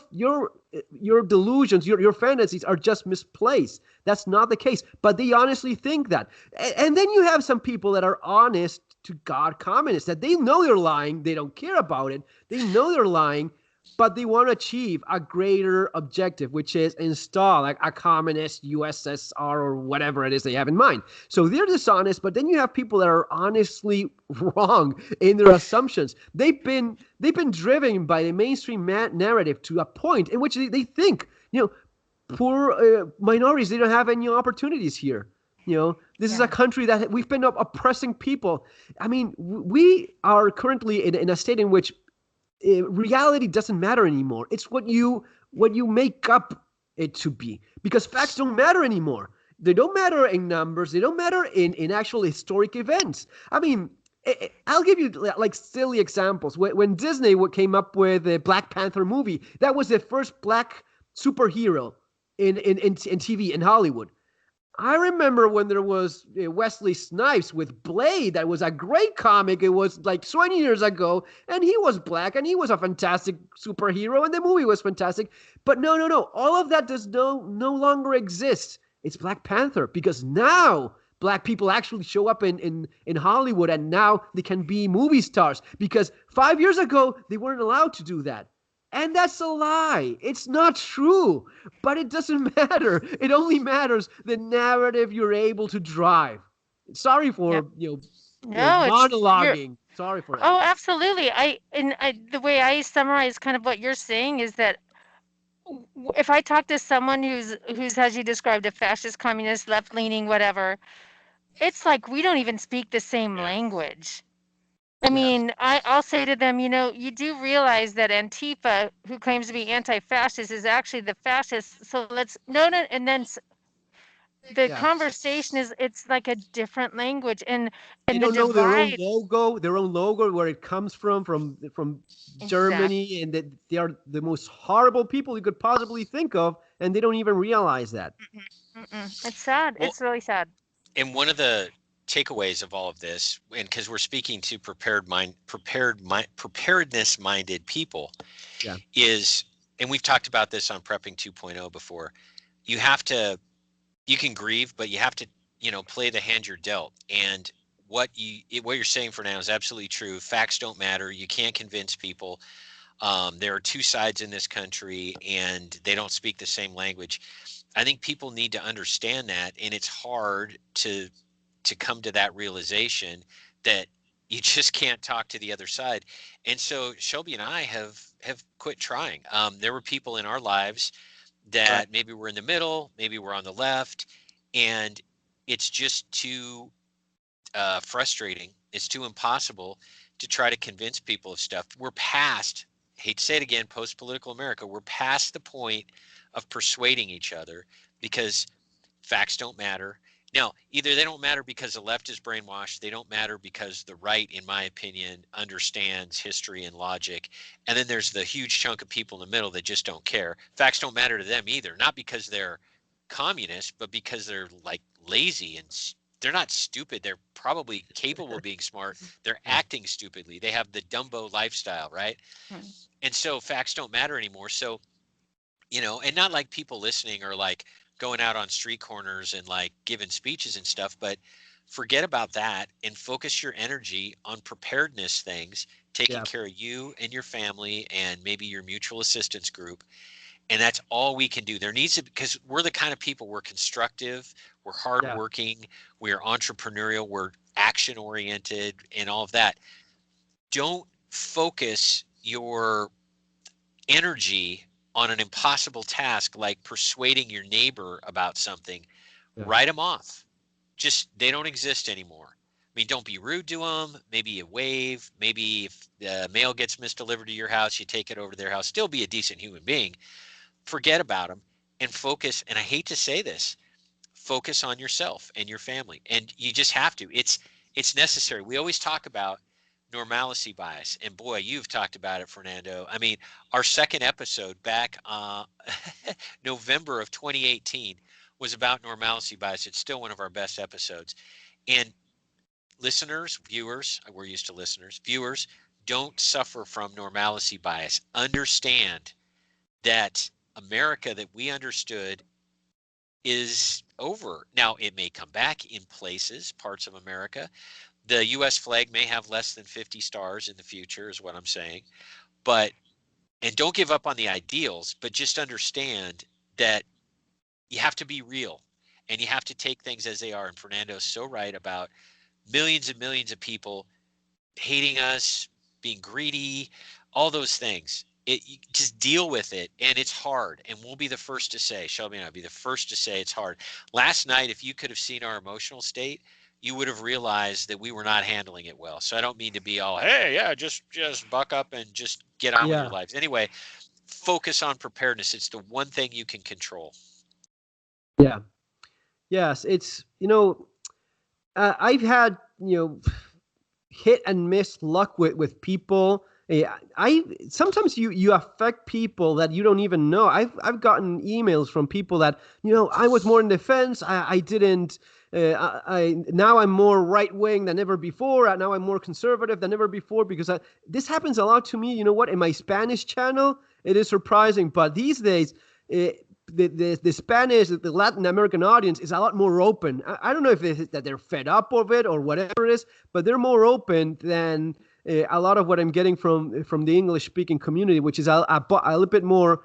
delusions, your fantasies are just misplaced. That's not the case. But they honestly think that. And then you have some people that are honest to God communists, that they know they're lying. They don't care about it. They know they're lying, but they want to achieve a greater objective, which is install like a communist USSR or whatever it is they have in mind. So they're dishonest, but then you have people that are honestly wrong in their assumptions. They've been driven by the mainstream narrative to a point in which they think, poor minorities, they don't have any opportunities here. This is a country that we've been oppressing people. I mean, we are currently in a state in which reality doesn't matter anymore. It's what you make up it to be, because facts don't matter anymore. They don't matter in numbers. They don't matter in actual historic events. I mean, I'll give you like silly examples. When Disney came up with the Black Panther movie, that was the first black superhero in TV in Hollywood. I remember when there was Wesley Snipes with Blade. That was a great comic. It was like 20 years ago, and he was black, and he was a fantastic superhero, and the movie was fantastic. But no. All of that does no longer exist. It's Black Panther, because now black people actually show up in Hollywood, and now they can be movie stars, because 5 years ago, they weren't allowed to do that. And that's a lie. It's not true. But it doesn't matter. It only matters the narrative you're able to drive. Sorry for No, monologuing. Sorry for that. Oh, absolutely. The way I summarize kind of what you're saying is that if I talk to someone who's as you described, a fascist, communist, left leaning, whatever, it's like we don't even speak the same language. I mean, I'll say to them, you do realize that Antifa, who claims to be anti-fascist, is actually the fascist. So let's no, and then the conversation it's like a different language, and they the don't know their own divide. logo, where it comes from Germany, and that they are the most horrible people you could possibly think of, and they don't even realize that. It's sad. Well, it's really sad. And one of the takeaways of all of this, and because we're speaking to preparedness minded people, is, and we've talked about this on Prepping 2.0 before, you can grieve, but you have to play the hand you're dealt. And what you're saying for now is absolutely true. Facts don't matter. You can't convince people. There are two sides in this country, and they don't speak the same language. I think people need to understand that, and it's hard to come to that realization that you just can't talk to the other side. And so Shelby and I have quit trying. There were people in our lives that maybe we're in the middle, maybe we're on the left, and it's just too frustrating. It's too impossible to try to convince people of stuff. We're past, hate to say it again, post-political America, we're past the point of persuading each other, because facts don't matter. Now, either they don't matter because the left is brainwashed, they don't matter because the right, in my opinion, understands history and logic, and then there's the huge chunk of people in the middle that just don't care. Facts don't matter to them either, not because they're communists, but because they're like lazy, and they're not stupid. They're probably capable of being smart. They're acting stupidly. They have the Dumbo lifestyle, right? And so facts don't matter anymore. So, and not like people listening are like going out on street corners and like giving speeches and stuff, but forget about that and focus your energy on preparedness things, taking care of you and your family and maybe your mutual assistance group. And that's all we can do. There needs to, because we're the kind of people, we're constructive, we're hardworking, we're entrepreneurial, we're action oriented and all of that. Don't focus your energy on an impossible task like persuading your neighbor about something. Write them off. Just, they don't exist anymore. I mean, don't be rude to them. Maybe you wave. Maybe if the mail gets misdelivered to your house, you take it over to their house. Still be a decent human being. Forget about them and focus. And I hate to say this, focus on yourself and your family. And you just have to. It's necessary. We always talk about normalcy bias, and boy, you've talked about it, Fernando. I mean, our second episode back November of 2018 was about normalcy bias. It's still one of our best episodes. And listeners, viewers, we're used to listeners, viewers, don't suffer from normalcy bias. Understand that America that we understood is over. Now, it may come back in places, parts of America. The U.S. flag may have less than 50 stars in the future, is what I'm saying. But And don't give up on the ideals, but just understand that you have to be real and you have to take things as they are. And Fernando's so right about millions and millions of people hating us, being greedy, all those things. You just deal with it, and it's hard. And we'll be the first to say, Shelby and I'll be the first to say it's hard. Last night, if you could have seen our emotional state, you would have realized that we were not handling it well. So I don't mean to be all, hey, yeah, just buck up and just get on with your lives. Anyway, focus on preparedness. It's the one thing you can control. Yeah. Yes, it's, I've had, hit and miss luck with people. I sometimes you affect people that you don't even know. I've gotten emails from people that, I was more in defense. I didn't. Now I'm more right wing than ever before. Now I'm more conservative than ever before because this happens a lot to me. You know what? In my Spanish channel, it is surprising, but these days. The Spanish, the Latin American audience is a lot more open. I don't know if that they're fed up of it or whatever it is, but they're more open than a lot of what I'm getting from the English-speaking community, which is a little bit more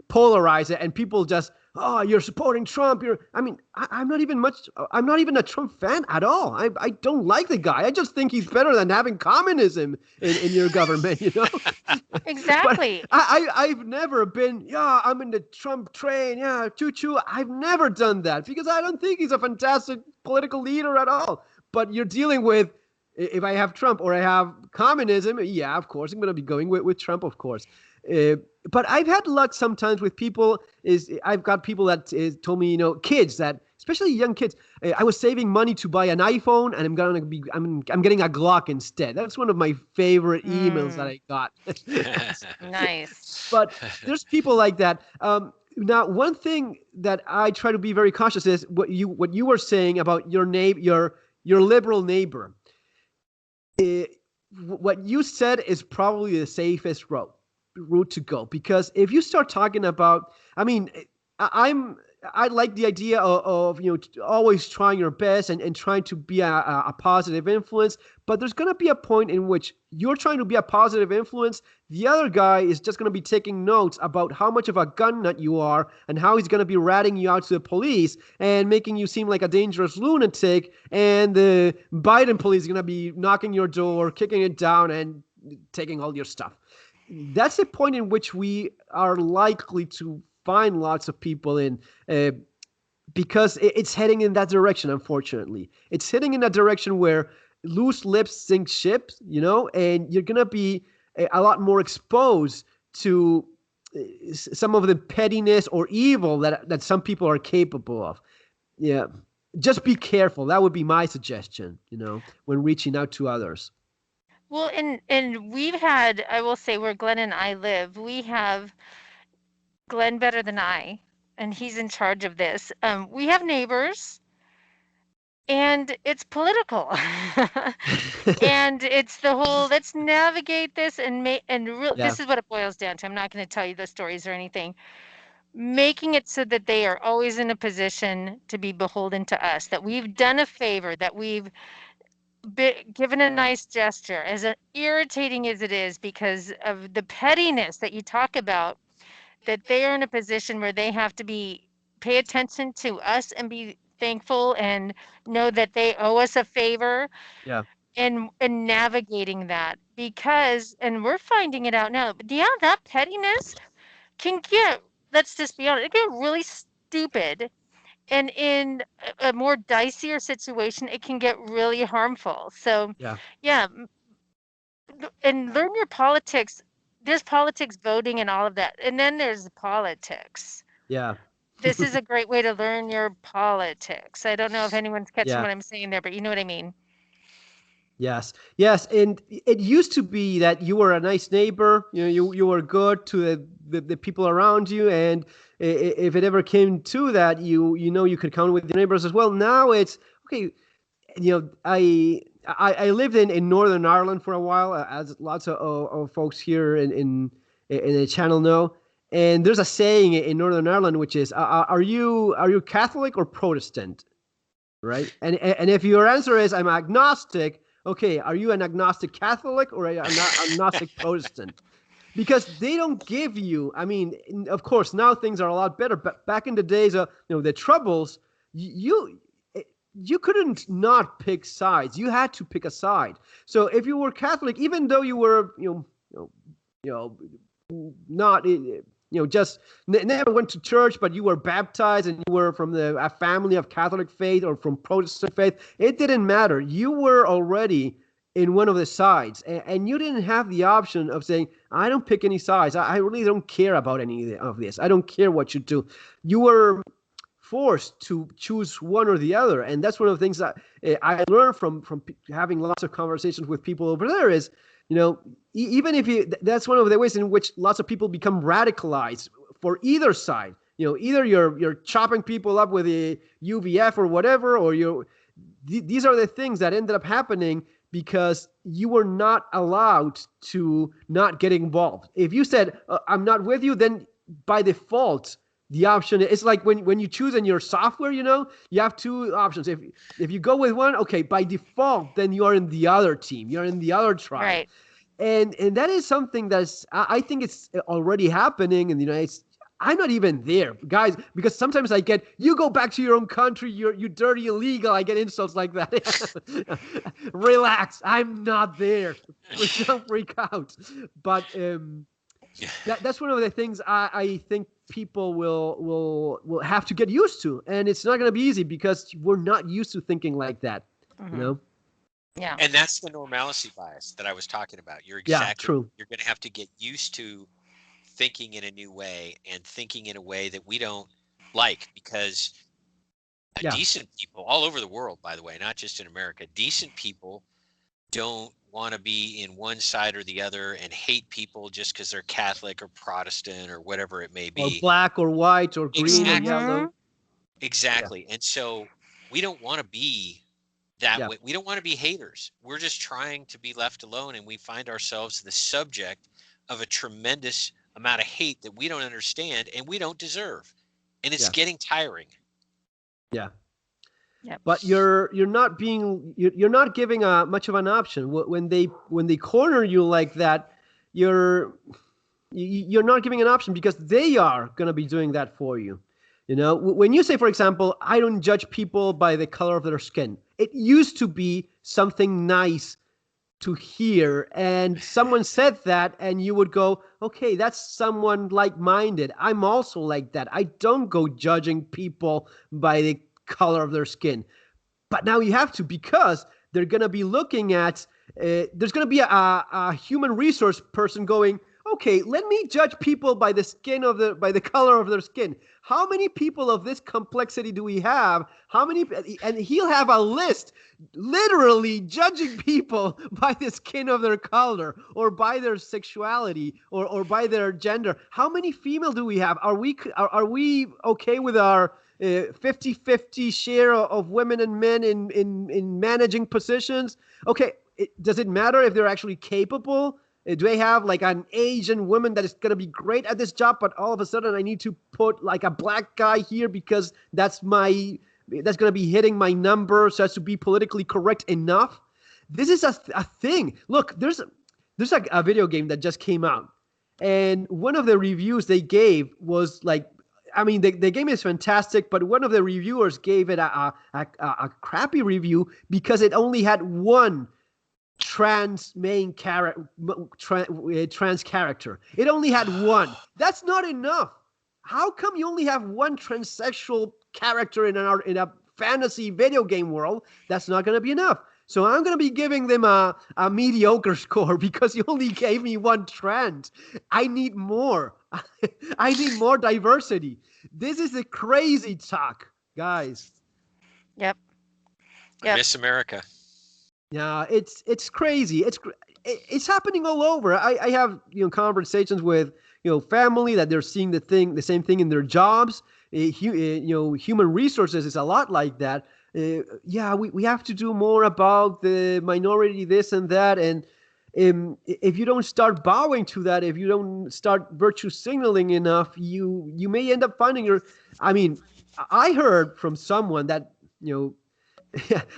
polarized, and people just, oh, you're supporting Trump. I'm not even a Trump fan at all. I don't like the guy. I just think he's better than having communism in your government, Exactly. But I've never been, I'm in the Trump train, choo-choo. I've never done that because I don't think he's a fantastic political leader at all. But you're dealing with, if I have Trump or I have communism, of course, I'm going to be going with Trump, of course. But I've had luck sometimes with people. I've got people that told me, kids that, especially young kids. I was saving money to buy an iPhone, and I'm getting a Glock instead. That's one of my favorite emails that I got. Nice. But there's people like that. Now, one thing that I try to be very cautious is what you were saying about your liberal neighbor. What you said is probably the safest route to go, because if you start talking about, I like the idea of always trying your best and trying to be a positive influence, but there's going to be a point in which you're trying to be a positive influence. The other guy is just going to be taking notes about how much of a gun nut you are and how he's going to be ratting you out to the police and making you seem like a dangerous lunatic, and the Biden police is going to be knocking your door, kicking it down, and taking all your stuff. That's the point in which we are likely to find lots of people in, because it's heading in that direction. Unfortunately, it's heading in that direction where loose lips sink ships, and you're gonna be a lot more exposed to some of the pettiness or evil that some people are capable of. Yeah, just be careful. That would be my suggestion, when reaching out to others. Well, and we've had, I will say, where Glen and I live, we have Glen better than I, and he's in charge of this. We have neighbors, and it's political. And it's the whole, let's navigate this this is what it boils down to. I'm not going to tell you the stories or anything. Making it so that they are always in a position to be beholden to us, that we've done a favor, that we've given a nice gesture, as irritating as it is because of the pettiness that you talk about, that they are in a position where they have to pay attention to us and be thankful and know that they owe us a favor. Yeah. And navigating that, because, and we're finding it out now, but that pettiness can get, let's just be honest, it can get really stupid. And in a more dicier situation, it can get really harmful. So, yeah, and learn your politics. There's politics, voting, and all of that. And then there's politics. Yeah. This is a great way to learn your politics. I don't know if anyone's catching what I'm saying there, but you know what I mean. Yes. And it used to be that you were a nice neighbor. You were good to the people around you, and if it ever came to that, you could count with your neighbors as well. Now it's okay. I lived in Northern Ireland for a while, as lots of folks here in the channel know. And there's a saying in Northern Ireland which is, "Are you Catholic or Protestant?" Right? And if your answer is, "I'm agnostic," okay, are you an agnostic Catholic or an agnostic Protestant? because they don't give you. I mean, of course, now things are a lot better. But back in the days of the Troubles, you couldn't not pick sides. You had to pick a side. So if you were Catholic, even though you were not just never went to church, but you were baptized and you were from a family of Catholic faith or from Protestant faith, it didn't matter. You were already in one of the sides, and you didn't have the option of saying, I don't pick any sides. I really don't care about any of this. I don't care what you do. You were forced to choose one or the other. And that's one of the things that I learned from having lots of conversations with people over there is, even if that's one of the ways in which lots of people become radicalized for either side. Either you're chopping people up with a UVF or whatever, or these are the things that ended up happening because you were not allowed to not get involved. If you said, I'm not with you, then by default, the option is like when you choose in your software, you have two options. If you go with one, okay, by default, then you are in the other team. You're in the other tribe. Right. And that is something I think it's already happening in the United States. I'm not even there, guys, because sometimes I get, you go back to your own country, you dirty illegal. I get insults like that. Relax, I'm not there. Don't freak out. But that's one of the things I think people will have to get used to, and it's not going to be easy because we're not used to thinking like that. Yeah. And that's the normalcy bias that I was talking about. You're exactly true. You're going to have to get used to thinking in a new way and thinking in a way that we don't like, because decent people all over the world, by the way, not just in America, decent people don't want to be in one side or the other and hate people just because they're Catholic or Protestant or whatever it may be. Or black or white or green or yellow. Exactly. Yeah. And so we don't want to be that way. We don't want to be haters. We're just trying to be left alone, and we find ourselves the subject of a tremendous amount of hate that we don't understand and we don't deserve. And it's getting tiring. Yeah. Yep. But you're not giving much of an option when they corner you like that. You're not giving an option because they are going to be doing that for you. When you say, for example, I don't judge people by the color of their skin. It used to be something nice to hear, and someone said that, and you would go, okay, that's someone like-minded. I'm also like that. I don't go judging people by the color of their skin. But now you have to, because they're going to be looking at there's going to be a human resource person going, okay, let me judge people by the color of their skin. How many people of this complexity do we have? How many? And he'll have a list, literally judging people by the skin of their color, or by their sexuality, or by their gender. How many female do we have? Are we okay with our 50-50 share of women and men in managing positions? Okay, does it matter if they're actually capable? Do they have like an Asian woman that is going to be great at this job, but all of a sudden I need to put like a black guy here because that's going to be hitting my number so as to be politically correct enough? This is a thing. Look, there's a video game that just came out, and one of the reviews they gave was like, I mean, the game is fantastic, but one of the reviewers gave it a crappy review because it only had one trans character. It only had one. That's not enough. How come you only have one transsexual character in a fantasy video game world? That's not going to be enough. So I'm going to be giving them a mediocre score because you only gave me one trans. I need more. I need more diversity. This is a crazy talk, guys. Yep. Miss America. Yeah, it's crazy. It's happening all over. I have conversations with family that they're seeing the same thing in their jobs. Human resources is a lot like that. We have to do more about the minority, this and that, and if you don't start bowing to that, if you don't start virtue signaling enough, you may end up finding I heard from someone that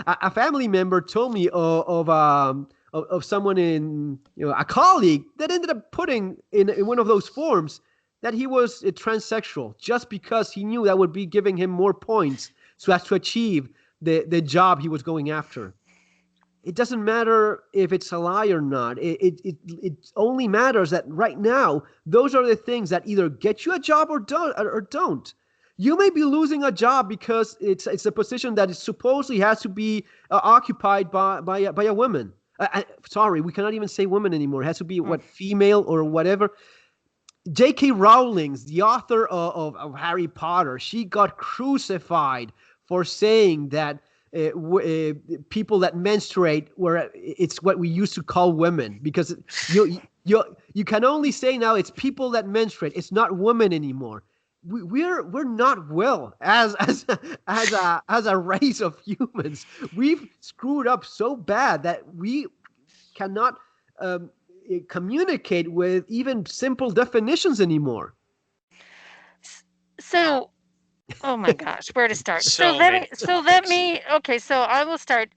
a family member told me of of someone in, a colleague that ended up putting in one of those forms that he was a transsexual just because he knew that would be giving him more points so as to achieve the job he was going after. It doesn't matter if it's a lie or not. It only matters that right now, those are the things that either get you a job or don't. You may be losing a job because it's a position that is supposedly has to be occupied by a woman. Sorry, we cannot even say woman anymore. It has to be female or whatever. J.K. Rowling, the author of Harry Potter, she got crucified for saying that people that menstruate it's what we used to call women, because you can only say now it's people that menstruate. It's not women anymore. We're not well as a race of humans. We've screwed up so bad that we cannot communicate with even simple definitions anymore. So, oh my gosh, where to start? So So let many me, so let topics. me, okay, so I will start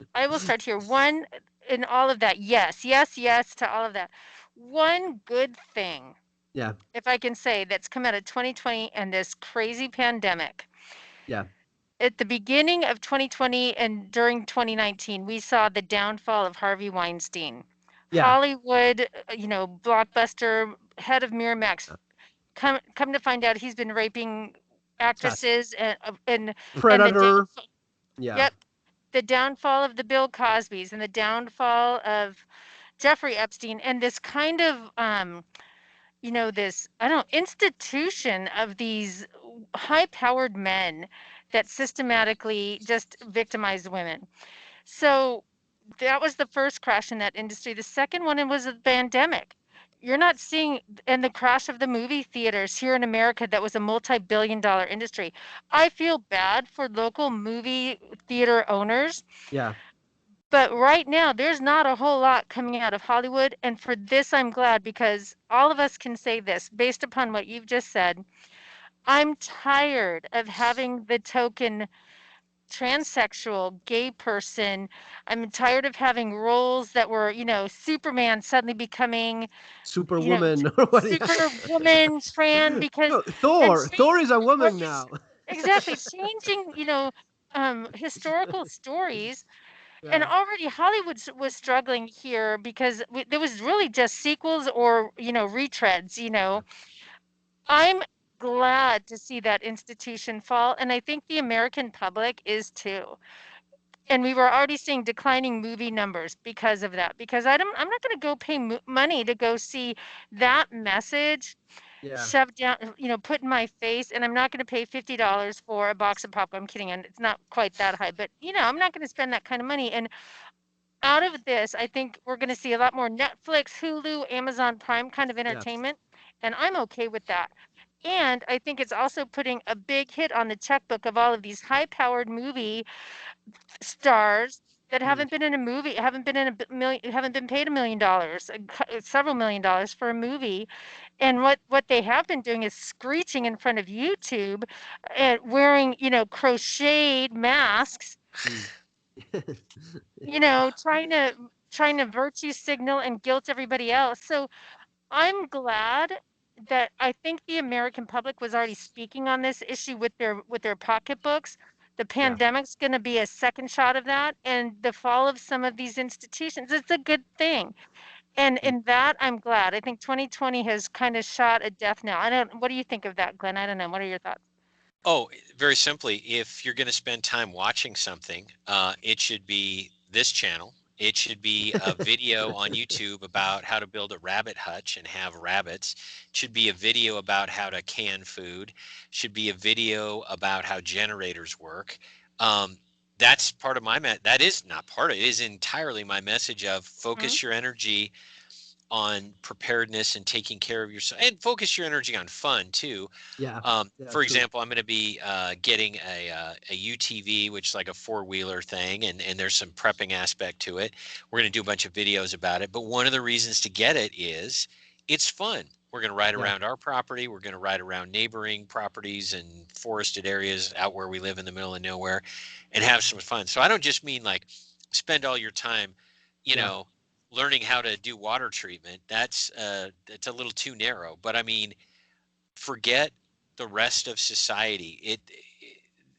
here. One, in all of that, yes, yes, yes to all of that. One good thing, Yeah, if I can say, that's come out of 2020 and this crazy pandemic. yeah, At the beginning of 2020 and during 2019, we saw the downfall of Harvey Weinstein. yeah. Hollywood, blockbuster, head of Miramax. Come to find out, he's been raping Yes. actresses, and the Predator. downfall. Yeah, Yep, the downfall of the Bill Cosbys and the downfall of Jeffrey Epstein, and this kind of this, I don't know, institution of these high-powered men that systematically just victimize women. So that was the first crash in that industry. The second one was a pandemic. You're not seeing, and the crash of the movie theaters here in America, that was a multi-billion-dollar industry. I feel bad for local movie theater owners, yeah, but right now there's not a whole lot coming out of Hollywood. And for this, I'm glad, because all of us can say this based upon what you've just said. I'm tired of having the token transsexual gay person. I'm tired of having roles that were, Superman suddenly becoming, Superwoman or what? superwoman, trans, because, No, and Thor. Thor is a woman now. exactly, changing, historical stories. And Yeah, already Hollywood was struggling here because there was really just sequels or, retreads. I'm glad to see that institution fall, and I think the American public is too. And we were already seeing declining movie numbers because of that. Because I'm not going to go pay money to go see that message yeah, shoved down, put in my face, and I'm not going to pay $50 for a box of popcorn. I'm kidding, and it's not quite that high, but I'm not going to spend that kind of money. And out of this, I think we're going to see a lot more Netflix, Hulu, Amazon Prime kind of yeah, entertainment, and I'm okay with that. And I think it's also putting a big hit on the checkbook of all of these high-powered movie stars that mm, haven't been in a movie, haven't been in million, haven't been paid $1 million, several $1 million for a movie. And what they have been doing is screeching in front of YouTube and wearing, crocheted masks, mm. trying to virtue signal and guilt everybody else. So I'm glad that I think the American public was already speaking on this issue with their pocketbooks. The Yeah, pandemic's going to be a second shot of that, and the fall of some of these institutions. It's a good thing. And mm. in that, I'm glad. I think 2020 has kind of shot a death knell. I don't. What do you think of that, Glenn? I don't know. What are your thoughts? Oh, very simply, if you're going to spend time watching something, it should be this channel. It should be a video on YouTube about how to build a rabbit hutch and have rabbits. It should be a video about how to can food. It should be a video about how generators work. That's part of that is not part of it. It is entirely my message of Hmm. focus your energy on preparedness and taking care of yourself, and focus your energy on fun too. yeah, yeah. For True. example, I'm going to be getting a UTV, which is like a four-wheeler thing, and there's some prepping aspect to it. We're going to do a bunch of videos about it, but one of the reasons to get it is it's fun. We're going to ride Yeah, around our property. We're going to ride around neighboring properties and forested areas out where we live in the middle of nowhere and have some fun. So I don't just mean like spend all your time, you yeah, know, learning how to do water treatment, that's it's a little too narrow. But I mean, forget the rest of society.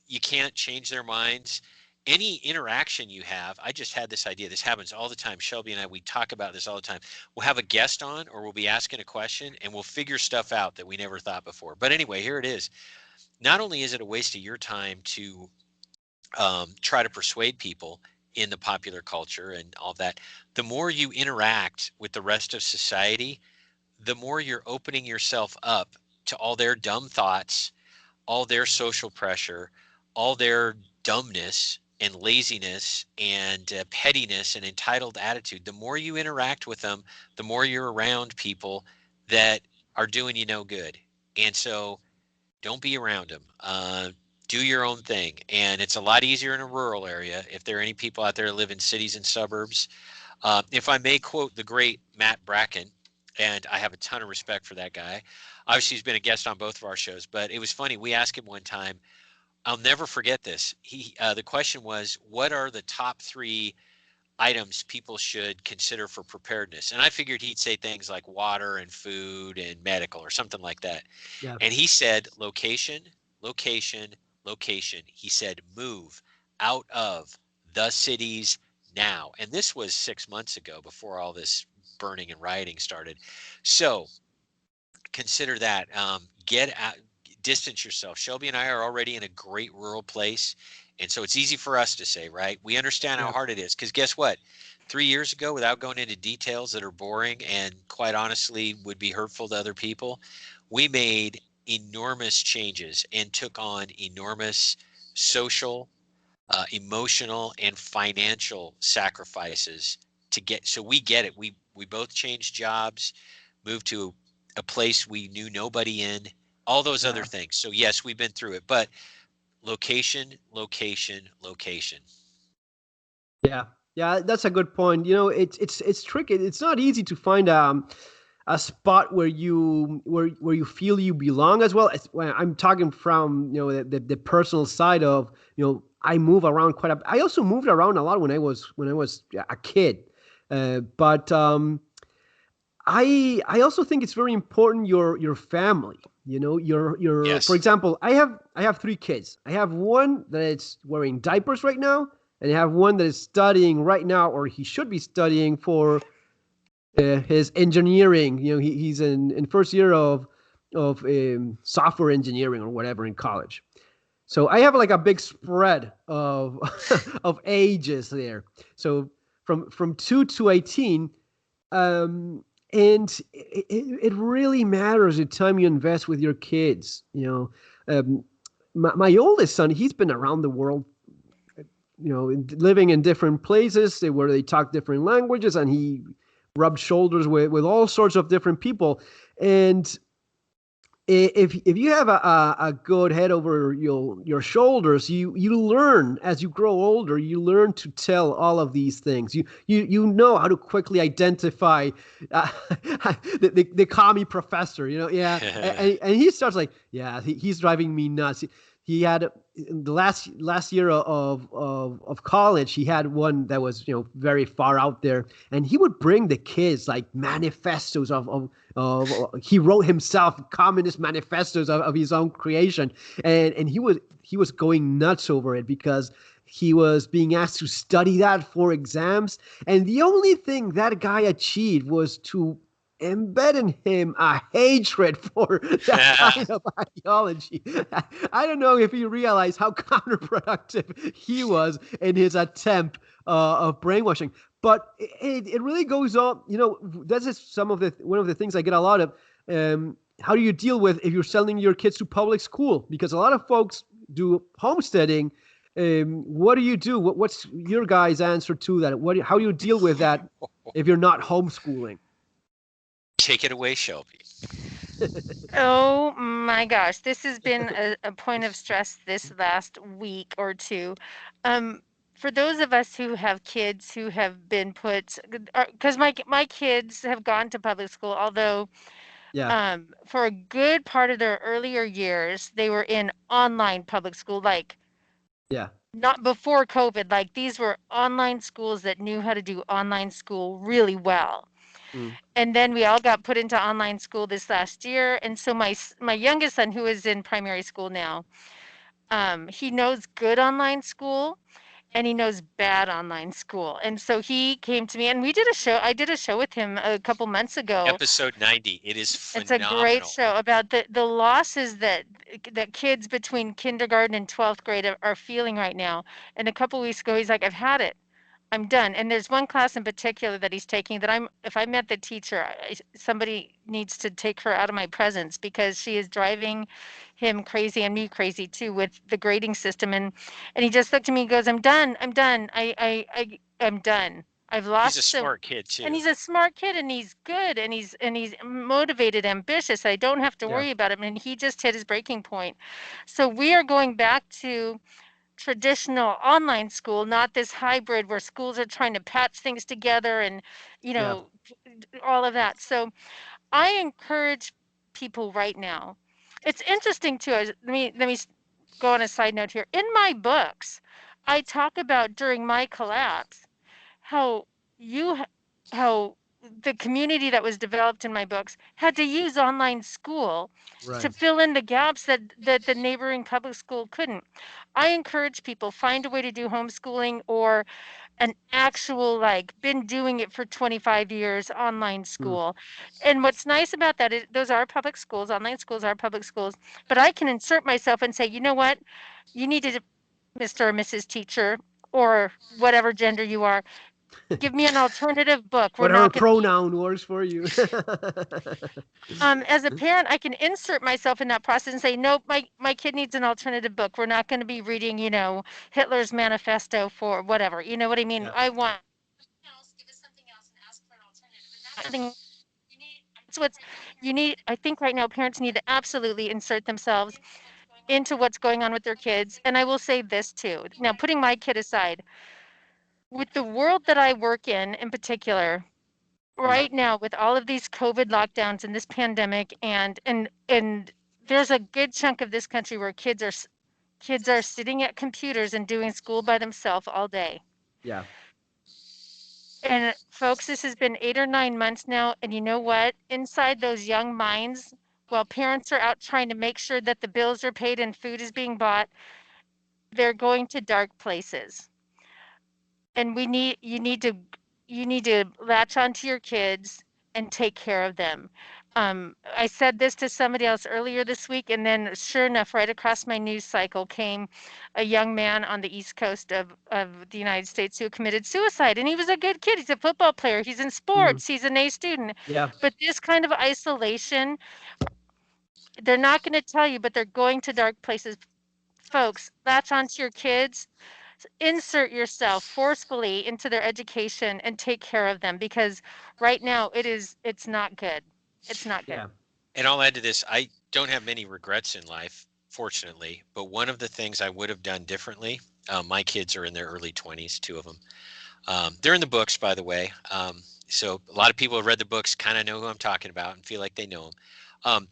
You can't change their minds. Any interaction you have, I just had this idea. This happens all the time. Shelby and I, we talk about this all the time. We'll have a guest on, or we'll be asking a question, and we'll figure stuff out that we never thought before. But anyway, here it is. Not only is it a waste of your time to try to persuade people in the popular culture and all that, the more you interact with the rest of society, the more you're opening yourself up to all their dumb thoughts, all their social pressure, all their dumbness and laziness and pettiness and entitled attitude. The more you interact with them, the more you're around people that are doing you no good. And so don't be around them. Do your own thing. And it's a lot easier in a rural area. If there are any people out there who live in cities and suburbs, if I may quote the great Matt Bracken, and I have a ton of respect for that guy. Obviously, he's been a guest on both of our shows, but it was funny. We asked him one time, I'll never forget this. The question was, what are the top 3 items people should consider for preparedness? And I figured he'd say things like water and food and medical or something like that. Yeah. And he said, location, location, location. He said, move out of the cities now. And this was 6 months ago, before all this burning and rioting started. So consider that. Get out, distance yourself. Shelby and I are already in a great rural place. And so it's easy for us to say, right? We understand how hard it is. Because guess what? 3 years ago, without going into details that are boring and quite honestly would be hurtful to other people, we made enormous changes and took on enormous social, emotional, and financial sacrifices to get. So we get it. We both changed jobs, moved to a place we knew nobody in, all those other things. So yes, we've been through it, but location, location, location. Yeah, that's a good point. You know, it's tricky. It's not easy to find a spot where you feel you belong as well. When I'm talking from the personal side of I move around quite a. I also moved around a lot when I was a kid, but I also think it's very important your family. Your Yes. For example, I have 3 kids. I have one that is wearing diapers right now, and I have one that is studying right now, or he should be studying for his engineering. He's in first year of software engineering or whatever in college. So I have like a big spread of of ages there. So from 2 to 18. And it really matters the time you invest with your kids. My oldest son, he's been around the world, living in different places where they talk different languages, and he rubbed shoulders with all sorts of different people. And if you have a good head over your shoulders, you learn as you grow older. You learn to tell all of these things. You know how to quickly identify the commie professor. And he starts like, he's driving me nuts. He had the last year of college. He had one that was very far out there, and he would bring the kids like manifestos of he wrote himself communist manifestos of his own creation, and he was going nuts over it because he was being asked to study that for exams, and the only thing that guy achieved was to embed in him a hatred for that kind of ideology. I don't know if he realized how counterproductive he was in his attempt of brainwashing. But it really goes on. This is one of the things I get a lot of. How do you deal with if you're sending your kids to public school? Because a lot of folks do homesteading. What do you do? What's your guys' answer to that? How do you deal with that if you're not homeschooling? Take it away, Shelby. Oh my gosh, this has been a point of stress this last week or two. For those of us who have kids who have been put, because my kids have gone to public school, although for a good part of their earlier years, they were in online public school, like not before COVID. Like these were online schools that knew how to do online school really well. Mm. And then we all got put into online school this last year. And so my youngest son, who is in primary school now, he knows good online school and he knows bad online school. And so he came to me and we did a show. I did a show with him a couple months ago. Episode 90. It is It's a great phenomenal. show about the losses that kids between kindergarten and 12th grade are feeling right now. And a couple weeks ago, he's like, I've had it. I'm done. And there's one class in particular that he's taking that if I met the teacher, somebody needs to take her out of my presence because she is driving him crazy and me crazy too with the grading system. And he just looked at me and goes, I'm done. I'm done. I'm done. I've He's a lost the, smart kid and too. he's a smart kid and he's good and he's motivated, ambitious. I don't have to Yeah. worry about him. And he just hit his breaking point. So we are going back to traditional online school, not this hybrid where schools are trying to patch things together and, you Yeah. know, all of that. So I encourage people right now. It's interesting too. Let me go on a side note here. In my books, I talk about during my collapse how you how the community that was developed in my books had to use online school to Right. fill in the gaps that the neighboring public school couldn't. I encourage people find a way to do homeschooling or an actual like been doing it for 25 years online Mm. school. And what's nice about that is those are public schools, online schools are public schools, but I can insert myself and say, you know what? You need to, Mr. or Mrs. Teacher, or whatever gender you are, give me an alternative book. We're Whatever not going to be. pronoun works for you. As a parent, I can insert myself in that process and say, nope, my kid needs an alternative book. We're not going to be reading, Hitler's manifesto for whatever. You know what I mean? Yeah. I want something else, give us something else and ask for an alternative. And that's something you need. That's what's you need. I think right now parents need to absolutely insert themselves into what's going on with their kids. And I will say this too. Now, putting my kid aside, with the world that I work in particular, Mm. right now with all of these COVID lockdowns and this pandemic and there's a good chunk of this country where kids are sitting at computers and doing school by themselves all day. Yeah. And folks, this has been 8 or 9 months now, and you know what? Inside those young minds, while parents are out trying to make sure that the bills are paid and food is being bought, they're going to dark places. And you need to latch onto your kids and take care of them. I said this to somebody else earlier this week, and then sure enough, right across my news cycle came a young man on the east coast of the United States who committed suicide. And he was a good kid. He's a football player. He's in Mm. sports. He's an A student. Yeah. But this kind of isolation, they're not going to tell you, but they're going to dark places. Folks, latch onto your kids, insert yourself forcefully into their education and take care of them because right now it's not good. It's not good. Yeah. And I'll add to this, I don't have many regrets in life, fortunately, but one of the things I would have done differently, my kids are in their early 20s, two of them. They're in the books, by the way. So a lot of people have read the books, kind of know who I'm talking about and feel like they know them.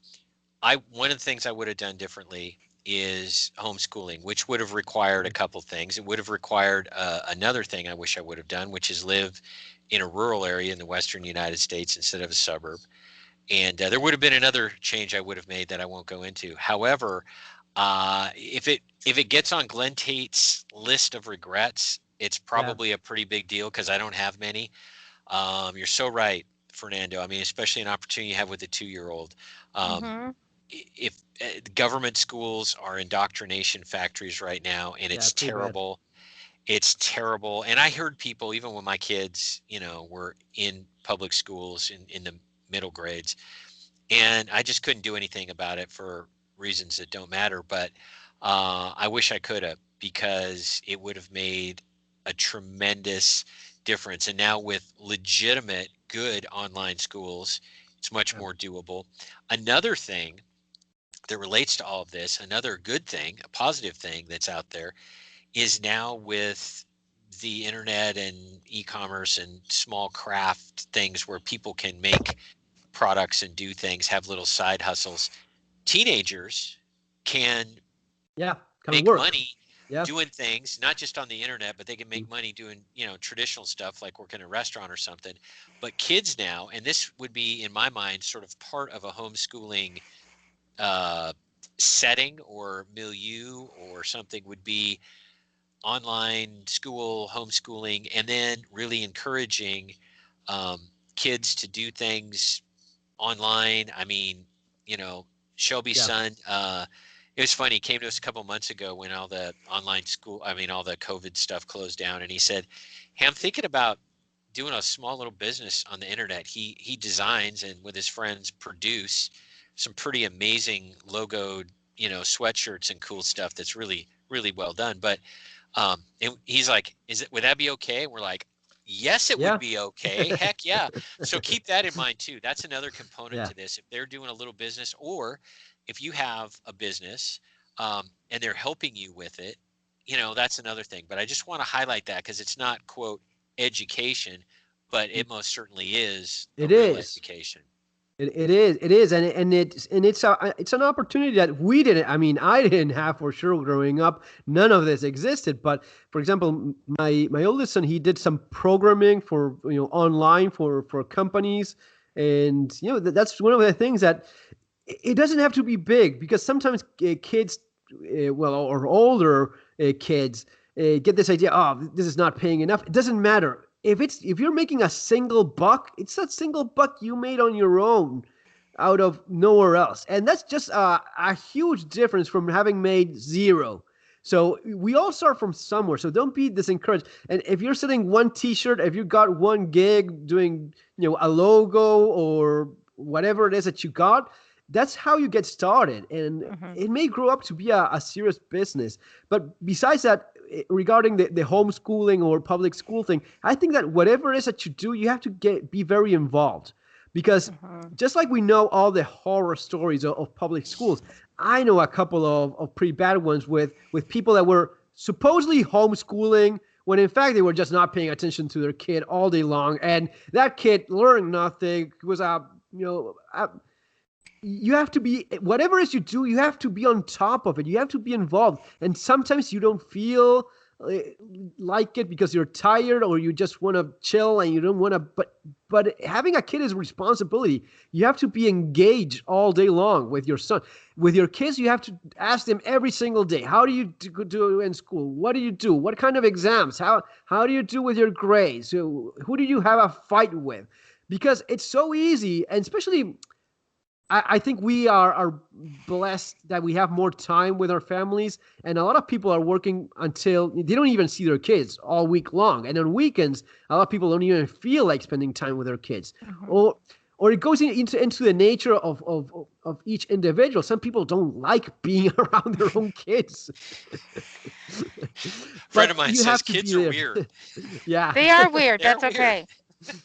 One of the things I would have done differently is homeschooling, which would have required a couple things. It would have required another thing I wish I would have done, which is live in a rural area in the Western United States instead of a suburb. And there would have been another change I would have made that I won't go into. However, if it gets on Glen Tate's list of regrets, it's Yeah. probably a pretty big deal because I don't have many. You're so right, Fernando. I mean, especially an opportunity you have with a 2-year-old. Um, Mhm. if government schools are indoctrination factories right now, and Yeah. it's Pretty bad. terrible. It's terrible. And I heard people, even when my kids, were in public schools in the middle grades, and I just couldn't do anything about it for reasons that don't matter. But I wish I could have, because it would have made a tremendous difference. And now with legitimate, good online schools, it's much Yeah. more doable. Another thing that relates to all of this, another good thing, a positive thing that's out there, is now with the internet and e-commerce and small craft things where people can make products and do things, have little side hustles. Teenagers can Yeah. Can make work. money Yeah. doing things, not just on the internet, but they can make money doing, traditional stuff like working in a restaurant or something. But kids now, and this would be, in my mind, sort of part of a homeschooling setting or milieu or something, would be online school, homeschooling, and then really encouraging kids to do things online. I mean, Shelby's Yeah. son, it was funny. He came to us a couple months ago when all the online school, all the COVID stuff closed down. And he said, "Hey, I'm thinking about doing a small little business on the internet." He designs and with his friends produce some pretty amazing logoed, sweatshirts and cool stuff that's really, really well done. But and he's like, would that be okay? And we're like, yes, it Yeah. would be okay. Heck yeah. So keep that in mind too. That's another component Yeah. to this. If they're doing a little business, or if you have a business and they're helping you with it, that's another thing. But I just want to highlight that because it's not, quote, education, but it most certainly is a It real is. education. It is, and it's an opportunity that we didn't. I mean, I didn't have for sure growing up. None of this existed. But for example, my oldest son, he did some programming for online for companies, and that's one of the things that it doesn't have to be big, because sometimes kids, or older kids, get this idea, oh, this is not paying enough. It doesn't matter. If you're making a single buck, it's a single buck you made on your own out of nowhere else. And that's just a huge difference from having made zero. So we all start from somewhere. So don't be disencouraged. And if you're selling one t-shirt, if you got one gig doing, a logo or whatever it is that you got, that's how you get started. And it may grow up to be a serious business. But besides that, regarding the homeschooling or public school thing, I think that whatever it is that you do, you have to be very involved. Because just like we know all the horror stories of public schools, I know a couple of pretty bad ones with people that were supposedly homeschooling when in fact they were just not paying attention to their kid all day long. And that kid learned nothing. It was you have to be, whatever it is you do, you have to be on top of it. You have to be involved. And sometimes you don't feel like it because you're tired or you just want to chill and you don't want to, but having a kid is responsibility. You have to be engaged all day long with your son. With your kids, you have to ask them every single day, how do you do in school? What do you do? What kind of exams? How do you do with your grades? So who do you have a fight with? Because it's so easy, and especially I think we are blessed that we have more time with our families, and a lot of people are working until they don't even see their kids all week long. And on weekends, a lot of people don't even feel like spending time with their kids. Or it goes into the nature of each individual. Some people don't like being around their own kids. Friend of mine says kids are weird. Yeah. They are weird. They're That's okay.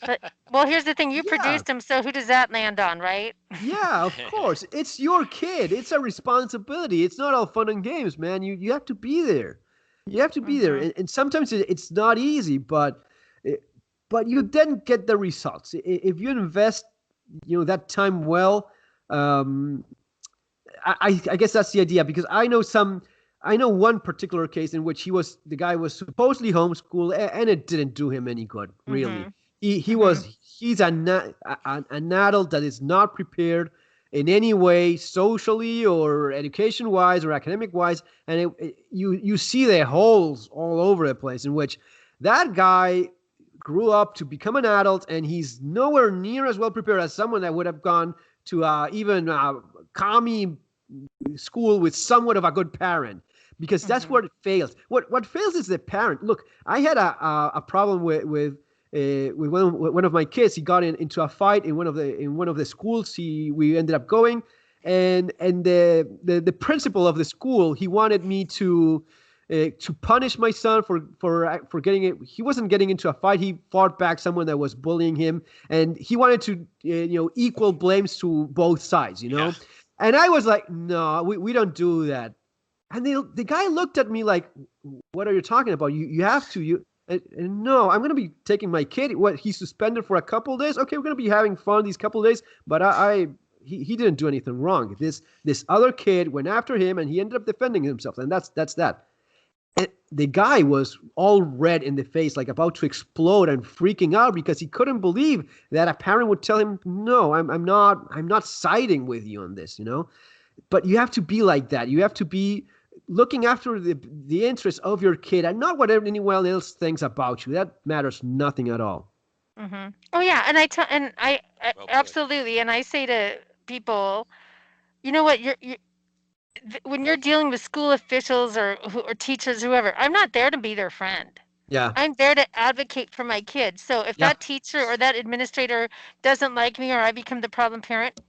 But, well, here's the thing. You produced them, so who does that land on, right? Yeah, of course. It's your kid. It's a responsibility. It's not all fun and games, man. You have to be there. You have to be there. And sometimes it's not easy, but you then get the results. If you invest, that time well, I guess that's the idea, because I know one particular case in which the guy was supposedly homeschooled, and it didn't do him any good, really. He's an adult that is not prepared in any way, socially or education wise or academic wise, and you see the holes all over the place in which that guy grew up to become an adult, and he's nowhere near as well prepared as someone that would have gone to even commie school with somewhat of a good parent. Because that's where it fails. What fails is the parent. Look, I had a problem with one of my kids. He got into a fight in one of the schools we ended up going, and the principal of the school, he wanted me to punish my son for getting it. He wasn't getting into a fight. He fought back someone that was bullying him, and he wanted to equal blames to both sides. Yeah. And I was like, no, we don't do that. And the guy looked at me like, what are you talking about? You have to. And no, I'm going to be taking my kid. He's suspended for a couple of days. Okay, we're going to be having fun these couple of days. But he didn't do anything wrong. This other kid went after him, and he ended up defending himself. And that's that. And the guy was all red in the face, like about to explode and freaking out because he couldn't believe that a parent would tell him, "No, I'm not siding with you on this," you know. But you have to be like that. You have to be looking after the interests of your kid and not what anyone else thinks about you. That matters nothing at all. Oh yeah, and I Well put. absolutely, and I say to people, you know what, when you're dealing with school officials or teachers, whoever, I'm not there to be their friend. Yeah, I'm there to advocate for my kids. So if yeah, that teacher or that administrator doesn't like me or I become the problem parent,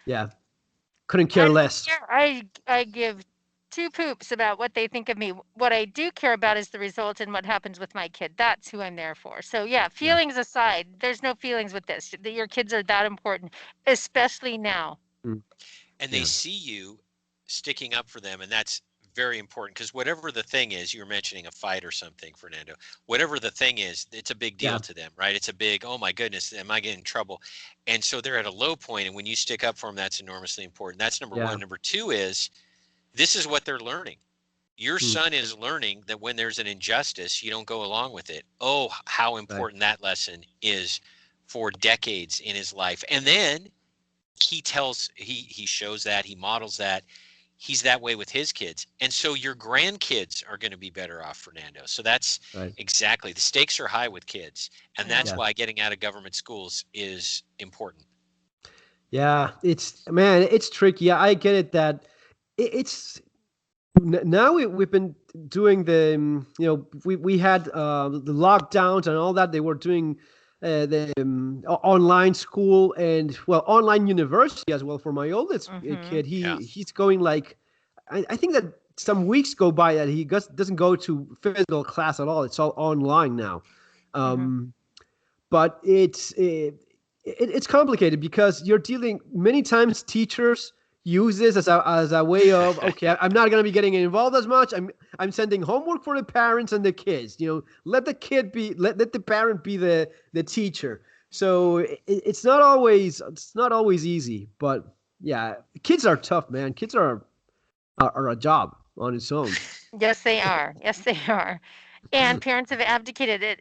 yeah. Couldn't I care don't less. care. I give two poops about what they think of me. What I do care about is the result and what happens with my kid. That's who I'm there for. So yeah, Yeah, feelings aside, there's no feelings with this. Your kids are that important, especially now. mm, And they yeah, see you sticking up for them, and that's very important, because whatever the thing is, you were mentioning a fight or something, Fernando, whatever the thing is, it's a big deal yeah, to them, right? It's a big, oh my goodness, am I getting in trouble? And so they're at a low point, and when you stick up for them, that's enormously important. That's number yeah, one. Number two is, this is what they're learning. Your mm, son is learning that when there's an injustice, you don't go along with it. Oh, how right, important that lesson is for decades in his life. And then he shows that, he models that, he's that way with his kids, and so your grandkids are going to be better off, Fernando. So that's right. exactly, the stakes are high with kids, and Yeah. that's Yeah, why getting out of government schools is important. yeah. It's man, it's tricky. Yeah, I get it. That it's now we've been doing the we had the lockdowns and all that. They were doing the online school and well online university as well for my oldest Mhm. kid. Yeah. He's going like I think that some weeks go by that he doesn't go to physical class at all. It's all online now. Mhm. um, but it's complicated because you're dealing many times teachers use this as a way of okay, I'm not going to be getting involved as much. I'm sending homework for the parents and the kids. Let the kid be let the parent be the teacher. So it's not always easy, but yeah, kids are tough, man. Kids are a job on its own. Yes, they are. Yes, they are. And parents have abdicated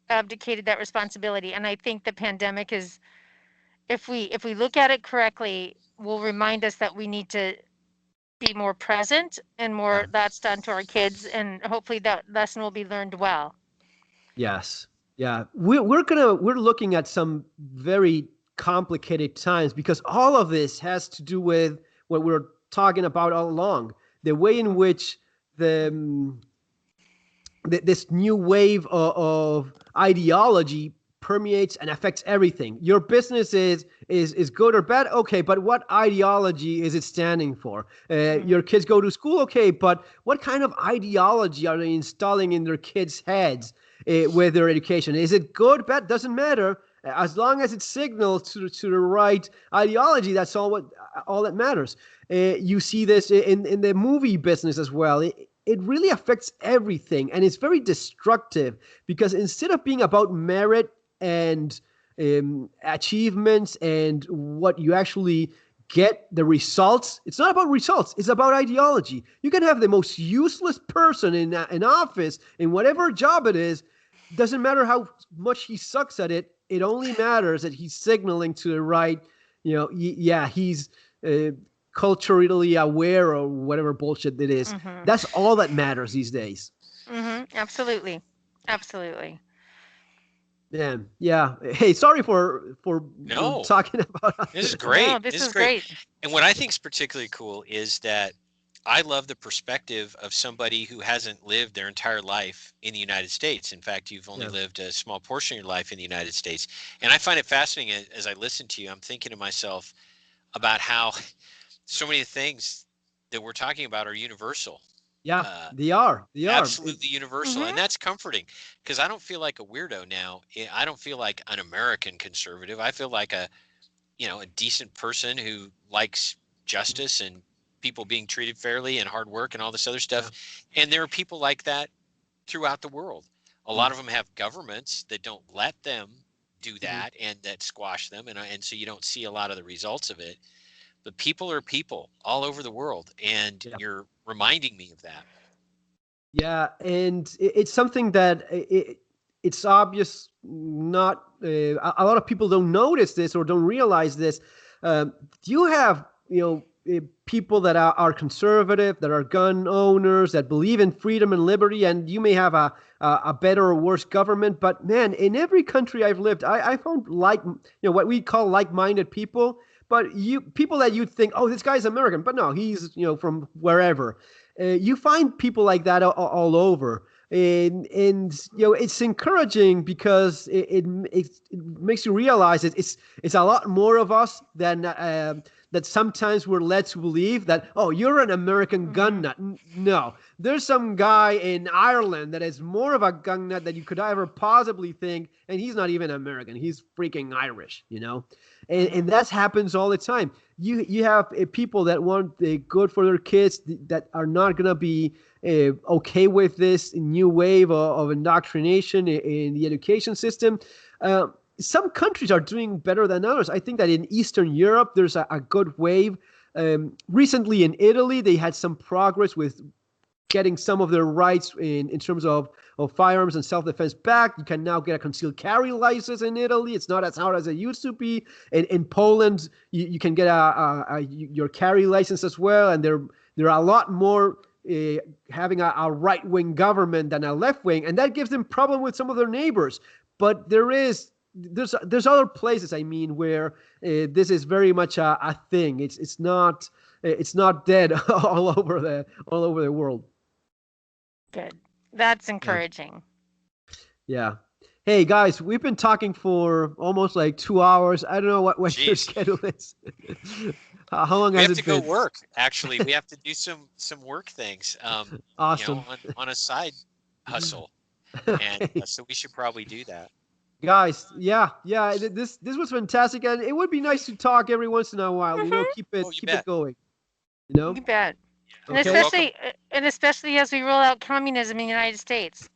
that responsibility. And I think the pandemic is, if we look at it correctly, will remind us that we need to be more present and Yeah. more latched onto our kids, and hopefully that lesson will be learned well. Yes. Yeah. We're looking at some very complicated times because all of this has to do with what we're talking about all along. The way in which the this new wave of ideology permeates and affects everything. Your business is good or bad, okay, but what ideology is it standing for? Mhm. Your kids go to school, okay, but what kind of ideology are they installing in their kids' heads with their education? Is it good, bad? Doesn't matter. As long as it signals to the right ideology, that's all that matters. You see this in the movie business as well. It really affects everything, and it's very destructive because instead of being about merit and achievements and what you actually get the results, it's not about results, it's about ideology. You can have the most useless person in an office in whatever job it is. Doesn't matter how much he sucks at it, it only matters that he's signaling to the right, yeah, he's uh, culturally aware or whatever bullshit it is. Mhm. That's all that matters these days. Mhm. Absolutely. Absolutely. Yeah, yeah. Hey, sorry for No, talking about all this is this. No, great. this This is is great. great. And what I think is particularly cool is that I love the perspective of somebody who hasn't lived their entire life in the United States. In fact, you've only Yeah, lived a small portion of your life in the United States. And I find it fascinating as I listen to you. I'm thinking to myself about how so many things that we're talking about are universal, yeah. uh, They are. They are. absolutely universal. Mhm. And that's comforting, because I don't feel like a weirdo now. I don't feel like an American conservative. I feel like a decent person who likes justice and people being treated fairly and hard work and all this other Yeah. stuff. And there are people like that throughout the world. A Mm, lot of them have governments that don't let them do mhm. that and that squash them. And so you don't see a lot of the results of it. But people are people all over the world. And Yeah. you're reminding me of that. Yeah, and it's something that it's obvious. Not a lot of people don't notice this or don't realize this. You have people that are conservative, that are gun owners, that believe in freedom and liberty, and you may have a better or worse government. But man, in every country I've lived, I found what we call like-minded people. But people that you'd think, oh, this guy's American, but no, he's from wherever. You find people like that all over, and it's encouraging because it makes you realize it's a lot more of us than that sometimes we're led to believe that, oh, you're an American gun nut. No, there's some guy in Ireland that is more of a gun nut than you could ever possibly think, and he's not even American. He's freaking Irish, and that happens all the time. You have people that want the good for their kids that are not going to be okay with this new wave of indoctrination in the education system. Some countries are doing better than others. I think that in Eastern Europe, there's a good wave. Recently in Italy, they had some progress with getting some of their rights in terms of firearms and self-defense back. You can now get a concealed carry license in Italy. It's not as hard as it used to be. In Poland, you can get your carry license as well. And they're a lot more having a right-wing government than a left-wing. And that gives them problem with some of their neighbors. But there's other places, where this is very much a thing. It's not dead all over the world. Good. That's encouraging. Yeah. Hey guys, we've been talking for almost like 2 hours. I don't know what your schedule is. How long has it been? We have to go work. Actually, we have to do some work things. Awesome. On a side hustle, and so we should probably do that. Guys, yeah. This was fantastic, and it would be nice to talk every once in a while. Keep it going. You bet. Okay. And especially as we roll out communism in the United States.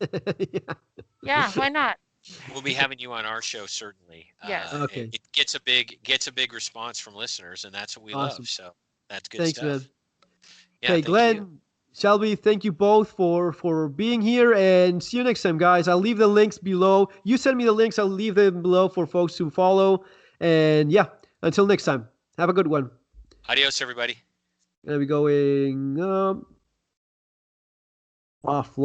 Yeah, why not? We'll be having you on our show certainly. Yes. Okay. It gets a big response from listeners, and that's what we love. So that's good Thanks, stuff. Man. Yeah, okay, Glenn, Shelby, thank you both for being here, and see you next time, guys. I'll leave the links below. You send me the links, I'll leave them below for folks to follow. And yeah, until next time, have a good one. Adios, everybody. Gonna be going offline.